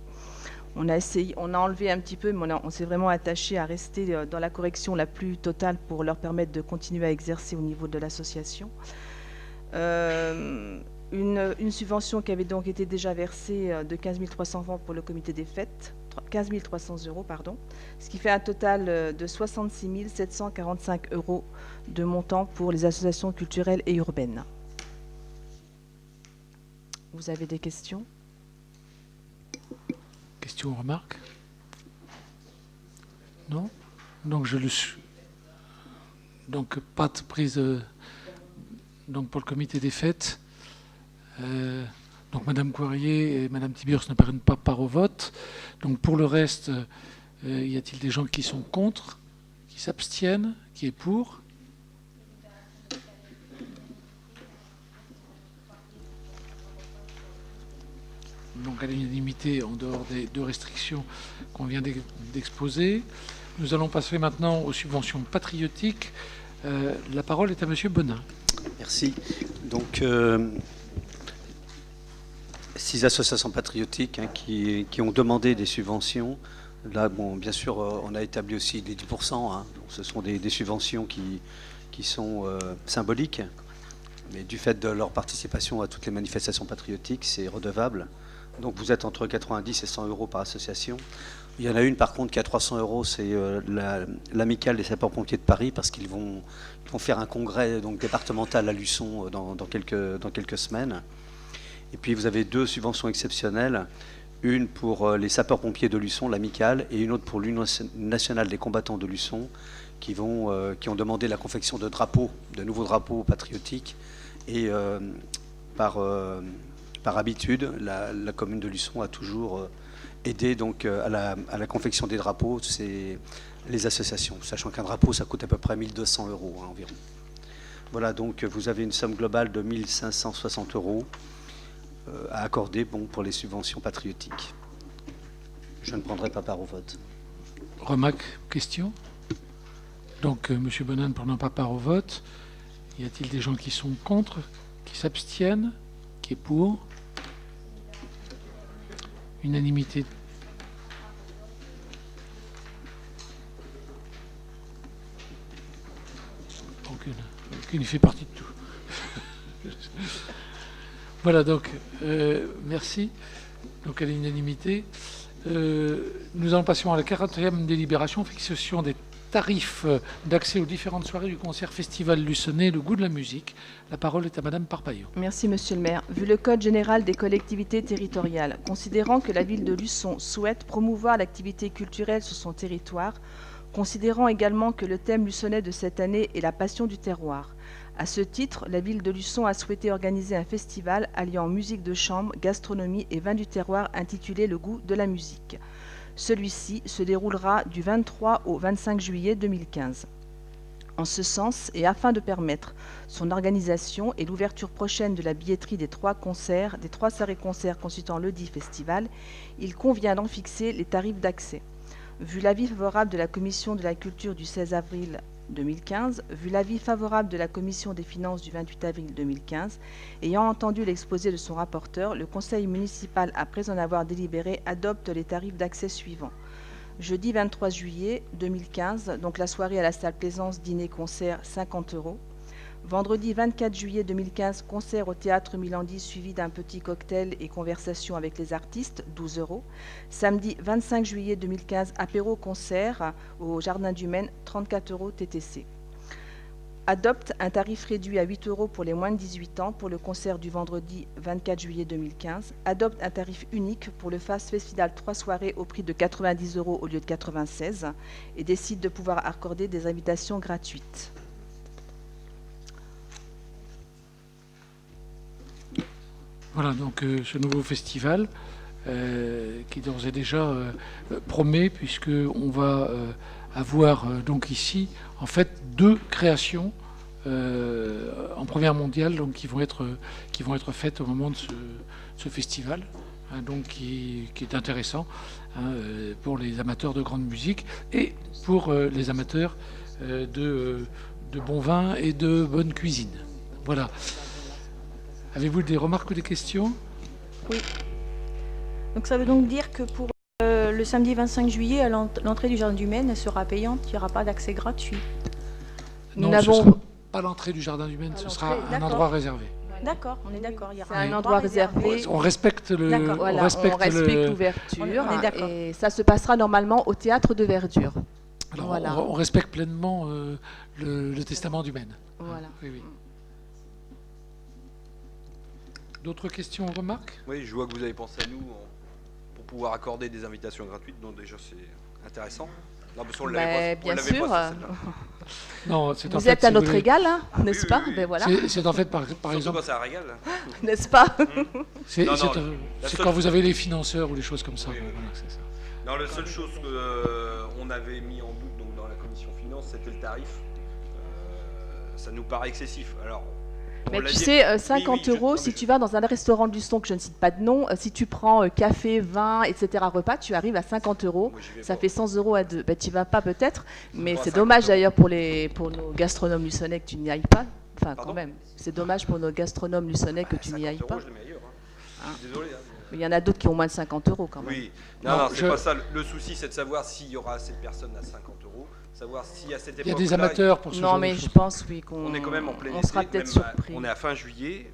K: On a essayé, on a enlevé un petit peu, mais on s'est vraiment attaché à rester dans la correction la plus totale pour leur permettre de continuer à exercer au niveau de l'association. Une subvention qui avait donc été déjà versée de 15 300 francs pour le comité des fêtes, 15 300 €, pardon, ce qui fait un total de 66 745 € de montant pour les associations culturelles et urbaines. Vous avez des questions?
A: Questions ou remarques? Non? Donc donc pas de prise donc pour le comité des fêtes. Donc Madame Coirier et Madame Tiburce ne prennent pas part au vote. Donc pour le reste, y a-t-il des gens qui sont contre, qui s'abstiennent, qui est pour? Donc à l'unanimité, en dehors des 2 restrictions qu'on vient d'exposer. Nous allons passer maintenant aux subventions patriotiques. La parole est à Monsieur Bonin.
I: Merci. Donc, 6 associations patriotiques qui ont demandé des subventions. Là, bon, bien sûr, on a établi aussi les 10%. Donc ce sont des subventions qui sont symboliques. Mais du fait de leur participation à toutes les manifestations patriotiques, c'est redevable. Donc vous êtes entre 90 et 100 € par association. Il y en a une par contre qui a 300 €, c'est l'amicale des sapeurs-pompiers de Paris, parce qu'ils vont faire un congrès donc, départemental à Luçon dans quelques semaines. Et puis vous avez 2 subventions exceptionnelles, une pour les sapeurs-pompiers de Luçon, l'amicale, et une autre pour l'Union nationale des combattants de Luçon, qui ont demandé la confection de drapeaux, de nouveaux drapeaux patriotiques. Et par habitude, la commune de Luçon a toujours aidé donc, à la confection des drapeaux, c'est les associations, sachant qu'un drapeau, ça coûte à peu près 1 200 € environ. Voilà, donc vous avez une somme globale de 1 560 € à accorder pour les subventions patriotiques. Je ne prendrai pas part au vote.
A: Remarque, question? Donc, M. Bonin ne prenant pas part au vote, y a-t-il des gens qui sont contre, qui s'abstiennent, qui est pour? Unanimité. Aucune fait partie de tout. Voilà, donc, merci. Donc, à l'unanimité. Nous allons passer à la 40e délibération, fixation des tarifs d'accès aux différentes soirées du concert Festival Luçonnais, le goût de la musique. La parole est à Madame Parpaillot.
K: Merci Monsieur le maire. Vu le Code général des collectivités territoriales, considérant que la ville de Luçon souhaite promouvoir l'activité culturelle sur son territoire, considérant également que le thème luçonnais de cette année est la passion du terroir. À ce titre, la ville de Luçon a souhaité organiser un festival alliant musique de chambre, gastronomie et vin du terroir intitulé Le goût de la musique. Celui-ci se déroulera du 23 au 25 juillet 2015. En ce sens, et afin de permettre son organisation et l'ouverture prochaine de la billetterie des 3 soirées-concerts constituant le dit festival, il convient d'en fixer les tarifs d'accès. Vu l'avis favorable de la Commission de la Culture du 16 avril 2015, vu l'avis favorable de la Commission des Finances du 28 avril 2015, ayant entendu l'exposé de son rapporteur, le Conseil municipal, après en avoir délibéré, adopte les tarifs d'accès suivants. Jeudi 23 juillet 2015, donc la soirée à la salle Plaisance, dîner-concert, 50 €. Vendredi 24 juillet 2015, concert au théâtre Milandi suivi d'un petit cocktail et conversation avec les artistes, 12 €. Samedi 25 juillet 2015, apéro-concert au Jardin du Maine, 34 € TTC. Adopte un tarif réduit à 8 € pour les moins de 18 ans pour le concert du vendredi 24 juillet 2015. Adopte un tarif unique pour le Fast Festival 3 soirées au prix de 90 € au lieu de 96 et décide de pouvoir accorder des invitations gratuites.
A: Voilà, donc ce nouveau festival qui d'ores et déjà promet, puisqu'on va avoir donc ici, en fait, 2 créations en première mondiale donc, qui vont être faites au moment de ce festival, hein, donc qui est intéressant hein, pour les amateurs de grande musique et pour les amateurs de bon vin et de bonne cuisine. Voilà. Avez-vous des remarques ou des questions?
K: Oui. Donc ça veut donc dire que pour le
L: le samedi 25 juillet, l'entrée du Jardin du Maine elle sera payante, il n'y aura pas d'accès gratuit.
A: Non, ce ne sera pas l'entrée du Jardin du Maine, ce sera un endroit réservé.
L: D'accord, on est d'accord. Il y aura
K: un endroit réservé.
A: On respecte
K: on respecte l'ouverture. Et ça se passera normalement au théâtre de Verdure.
A: Alors, on respecte pleinement le testament du Maine.
K: Voilà.
A: Oui, oui. D'autres questions ou remarques?
C: Oui, je vois que vous avez pensé à nous pour pouvoir accorder des invitations gratuites, donc déjà c'est intéressant. Non, parce qu'on l'avait
K: bien sûr.
A: Non,
K: vous êtes à notre égal, hein, n'est-ce pas? Ben voilà.
A: C'est en fait par exemple.
C: C'est un régal.
K: N'est-ce pas?
A: C'est quand vous avez les financeurs ou les choses comme ça.
C: Oui,
A: voilà, c'est ça.
C: Non, la seule chose qu'on avait mis en doute donc, dans la commission finance, c'était le tarif. Ça nous paraît excessif. Alors,
K: mais tu sais, 50 euros, si tu vas dans un restaurant du Ston, que je ne cite pas de nom, si tu prends café, vin, etc., repas, tu arrives à 50 euros. Ça fait 100 euros à deux. Ben, tu n'y vas pas peut-être, mais c'est dommage d'ailleurs pour nos gastronomes luçonnais que tu n'y ailles pas. Enfin, quand même. C'est dommage pour nos gastronomes luçonnais que tu n'y ailles pas.
C: Je suis désolé.
K: Il y en a d'autres qui ont moins de 50 euros quand même.
C: Oui, non, c'est pas ça. Le souci, c'est de savoir s'il y aura assez de personnes à 50 euros. Savoir si à cette époque.
A: Il y a des amateurs pour ce genre
K: Non, mais
A: de
K: je pense, oui,
C: on est quand même en plein été.
K: On sera peut-être surpris.
C: On est à fin juillet.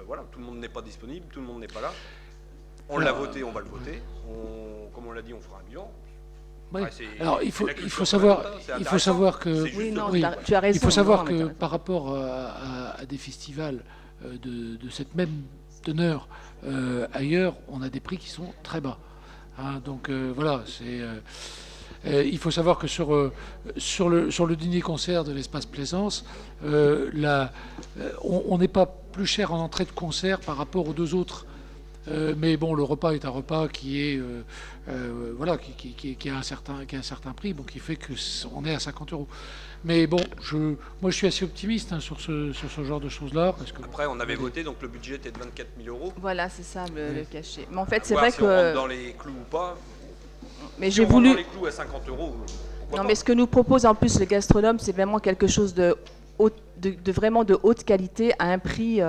C: Voilà, tout le monde n'est pas disponible, tout le monde n'est pas là. On l'a voté, on va le voter. Comme on l'a dit, on fera un bilan.
A: Oui. Alors il faut savoir que
K: oui, non, tu as raison.
A: Il faut savoir que par rapport à des festivals de cette même teneur ailleurs, on a des prix qui sont très bas. Hein, donc voilà, c'est. Il faut savoir que sur le dîner-concert de l'espace Plaisance, on n'est pas plus cher en entrée de concert par rapport aux deux autres. Mais bon, le repas est un repas qui est voilà, qui a un certain prix, bon, qui fait que on est à 50 euros. Mais bon, moi je suis assez optimiste hein, sur ce genre de choses-là. Parce que,
C: après, on avait voté, donc le budget était de 24 000 euros.
K: Voilà, c'est ça le cachet. Mais en fait, c'est
C: voir
K: vrai
C: si
K: que.
C: On rentre dans les clous ou pas.
K: Mais
C: si
K: j'ai
C: on
K: voulu.
C: Dans les clous à 50 euros.
K: Non, mais ce que nous propose en plus le gastronome, c'est vraiment quelque chose de vraiment de haute qualité à un prix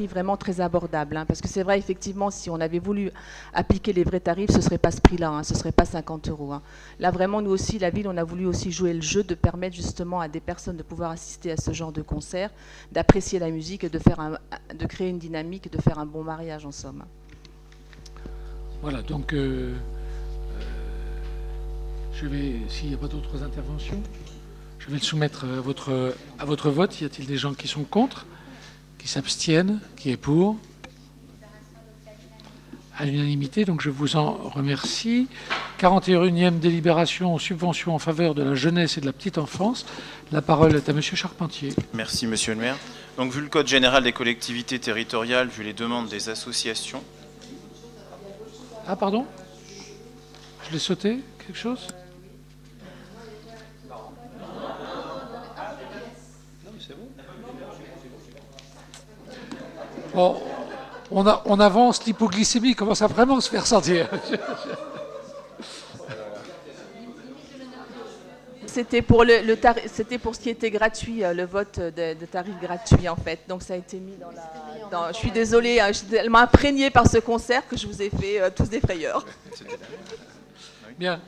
K: vraiment très abordable. Hein, parce que c'est vrai, effectivement, si on avait voulu appliquer les vrais tarifs, ce ne serait pas ce prix-là, hein, ce ne serait pas 50 euros. Hein. Là, vraiment, nous aussi, la ville, on a voulu aussi jouer le jeu de permettre justement à des personnes de pouvoir assister à ce genre de concert, d'apprécier la musique et de créer une dynamique, de faire un bon mariage, en somme.
A: Voilà, donc, je vais, s'il n'y a pas d'autres interventions, je vais le soumettre à votre vote. Y a-t-il des gens qui sont contre, qui s'abstiennent, qui est pour? À l'unanimité, donc je vous en remercie. 41e délibération subvention en faveur de la jeunesse et de la petite enfance. La parole est à Monsieur Charpentier.
M: Merci Monsieur le maire. Donc vu le Code général des collectivités territoriales, vu les demandes des associations...
A: Ah pardon? Je l'ai sauté, quelque chose? Bon, on avance, l'hypoglycémie commence à vraiment se faire sentir.
K: C'était pour c'était pour ce qui était gratuit, le vote de tarif gratuit en fait. Donc ça a été mis dans je suis désolée, hein, je suis tellement imprégnée par ce concert que je vous ai fait tous des frayeurs.
A: Bien.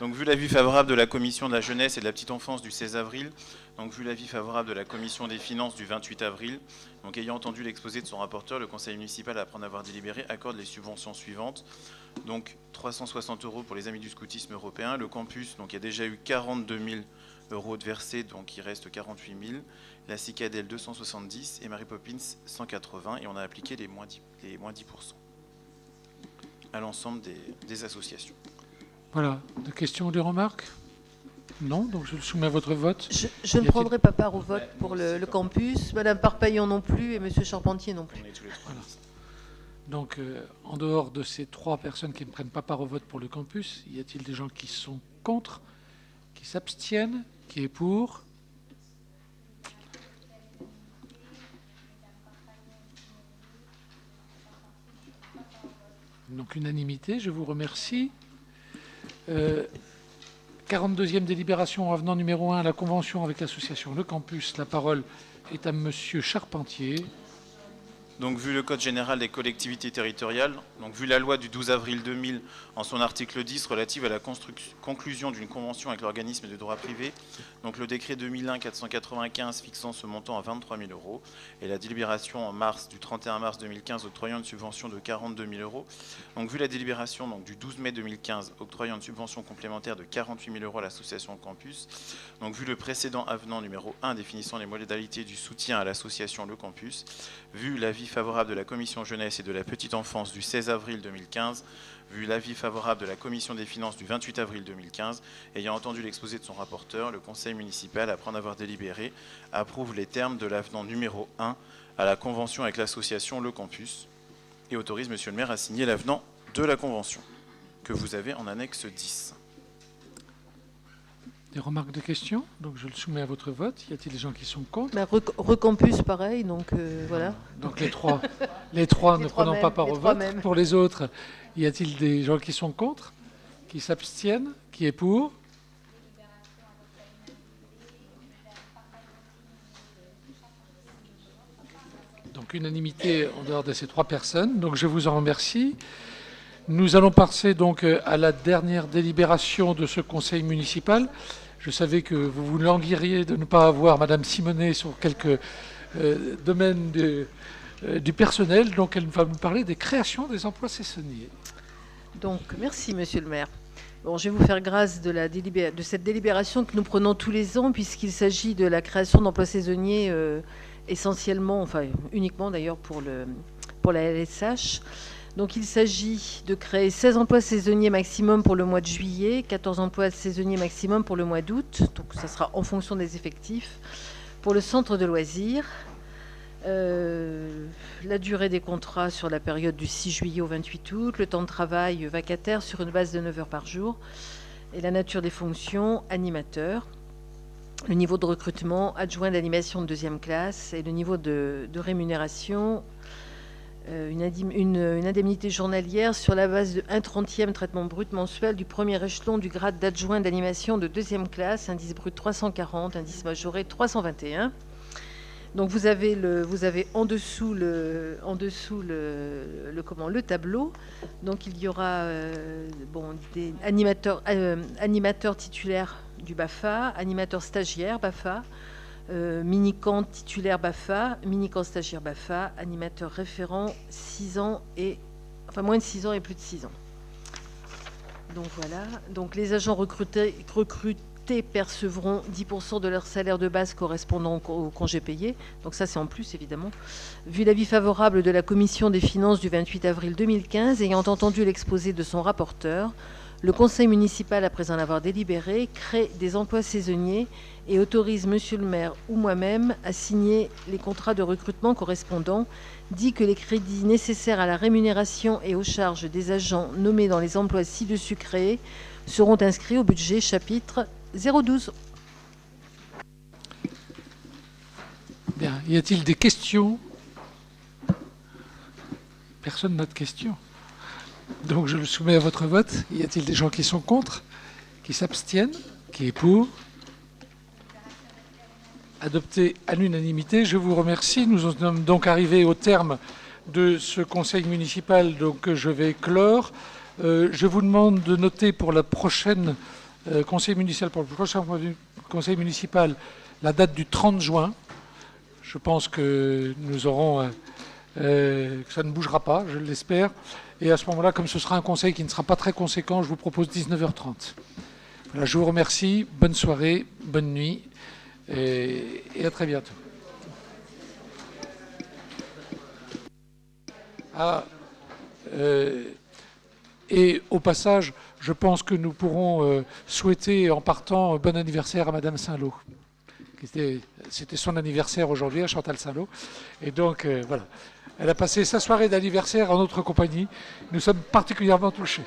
M: Donc vu l'avis favorable de la commission de la jeunesse et de la petite enfance du 16 avril, donc vu l'avis favorable de la commission des finances du 28 avril, donc ayant entendu l'exposé de son rapporteur, le conseil municipal, après en avoir délibéré, accorde les subventions suivantes. Donc 360 € pour les amis du scoutisme européen. Le campus, donc il y a déjà eu 42 000 € de versés, donc il reste 48 000. La Cicadelle 270 et Mary Poppins 180, et on a appliqué les moins 10% à l'ensemble des associations.
A: Voilà. Des questions ou des remarques? Non, donc je le soumets à votre vote.
E: Je ne prendrai pas part au vote pour le campus, Madame Parpaillon non plus et Monsieur Charpentier non plus.
A: Voilà. Donc, en dehors de ces 3 personnes qui ne prennent pas part au vote pour le campus, y a-t-il des gens qui sont contre, qui s'abstiennent, qui est pour? Donc, unanimité, je vous remercie. 42e délibération avenant numéro 1 à la convention avec l'association Le Campus. La parole est à Monsieur Charpentier.
M: Donc, vu le Code général des collectivités territoriales, donc vu la loi du 12 avril 2000 en son article 10 relative à la conclusion d'une convention avec l'organisme de droit privé, donc le décret 2001-495 fixant ce montant à 23 000 € et la délibération du 31 mars 2015 octroyant une subvention de 42 000 €. Donc, vu la délibération du 12 mai 2015 octroyant une subvention complémentaire de 48 000 € à l'association Campus, donc vu le précédent avenant numéro 1 définissant les modalités du soutien à l'association Le Campus, vu l'avis favorable de la Commission Jeunesse et de la Petite Enfance du 16 avril 2015, vu l'avis favorable de la Commission des Finances du 28 avril 2015, ayant entendu l'exposé de son rapporteur, le Conseil municipal, après en avoir délibéré, approuve les termes de l'avenant numéro 1 à la convention avec l'association Le Campus et autorise Monsieur le maire à signer l'avenant de la convention que vous avez en annexe 10.
A: Des remarques, de questions? Donc je le soumets à votre vote. Y a-t-il des gens qui sont contre?
E: Recampus, pareil, donc voilà.
A: Donc les trois ne prenons pas part au vote. Pour les autres, y a-t-il des gens qui sont contre? Qui s'abstiennent? Qui est pour? Donc unanimité en dehors de ces 3 personnes. Donc je vous en remercie. Nous allons passer donc à la dernière délibération de ce conseil municipal. Je savais que vous vous languiriez de ne pas avoir Madame Simonet sur quelques domaines du personnel. Donc elle va nous parler des créations des emplois saisonniers.
E: Donc merci Monsieur le maire. Bon, je vais vous faire grâce de cette délibération que nous prenons tous les ans, puisqu'il s'agit de la création d'emplois saisonniers essentiellement, enfin uniquement d'ailleurs pour la LSH. Donc il s'agit de créer 16 emplois saisonniers maximum pour le mois de juillet, 14 emplois saisonniers maximum pour le mois d'août, donc ça sera en fonction des effectifs. Pour le centre de loisirs, la durée des contrats sur la période du 6 juillet au 28 août, le temps de travail vacataire sur une base de 9 heures par jour, et la nature des fonctions, animateur, le niveau de recrutement, adjoint d'animation de 2e classe, et le niveau de rémunération, une indemnité journalière sur la base de 1/30e traitement brut mensuel du premier échelon du grade d'adjoint d'animation de 2e classe, indice brut 340, indice majoré 321. Donc vous avez en dessous le tableau. Donc il y aura des animateurs titulaires du BAFA, animateurs stagiaires BAFA, mini-camp titulaire BAFA, mini-camp stagiaire BAFA, animateur référent 6 ans moins de 6 ans et plus de 6 ans. Donc voilà. Donc les agents recrutés percevront 10% de leur salaire de base correspondant au congé payé. Donc ça c'est en plus évidemment. Vu l'avis favorable de la Commission des Finances du 28 avril 2015, ayant entendu l'exposé de son rapporteur, le Conseil municipal, après en avoir délibéré, crée des emplois saisonniers et autorise Monsieur le maire ou moi-même à signer les contrats de recrutement correspondants, dit que les crédits nécessaires à la rémunération et aux charges des agents nommés dans les emplois ci-dessus créés seront inscrits au budget chapitre 012.
A: Bien, y a-t-il des questions? Personne n'a de questions. Donc je le soumets à votre vote. Y a-t-il des gens qui sont contre? Qui s'abstiennent? Qui est pour? Adopté à l'unanimité. Je vous remercie. Nous sommes donc arrivés au terme de ce conseil municipal que je vais clore. Je vous demande de noter pour la prochaine conseil municipal, la date du 30 juin. Je pense que nous aurons, que ça ne bougera pas, je l'espère. Et à ce moment-là, comme ce sera un conseil qui ne sera pas très conséquent, je vous propose 19h30. Voilà, je vous remercie. Bonne soirée, bonne nuit et à très bientôt. Et au passage, je pense que nous pourrons souhaiter en partant bon anniversaire à Madame Saint-Lô. C'était son anniversaire aujourd'hui, à Chantal Saint-Lô. Et donc, voilà. Elle a passé sa soirée d'anniversaire en notre compagnie. Nous sommes particulièrement touchés.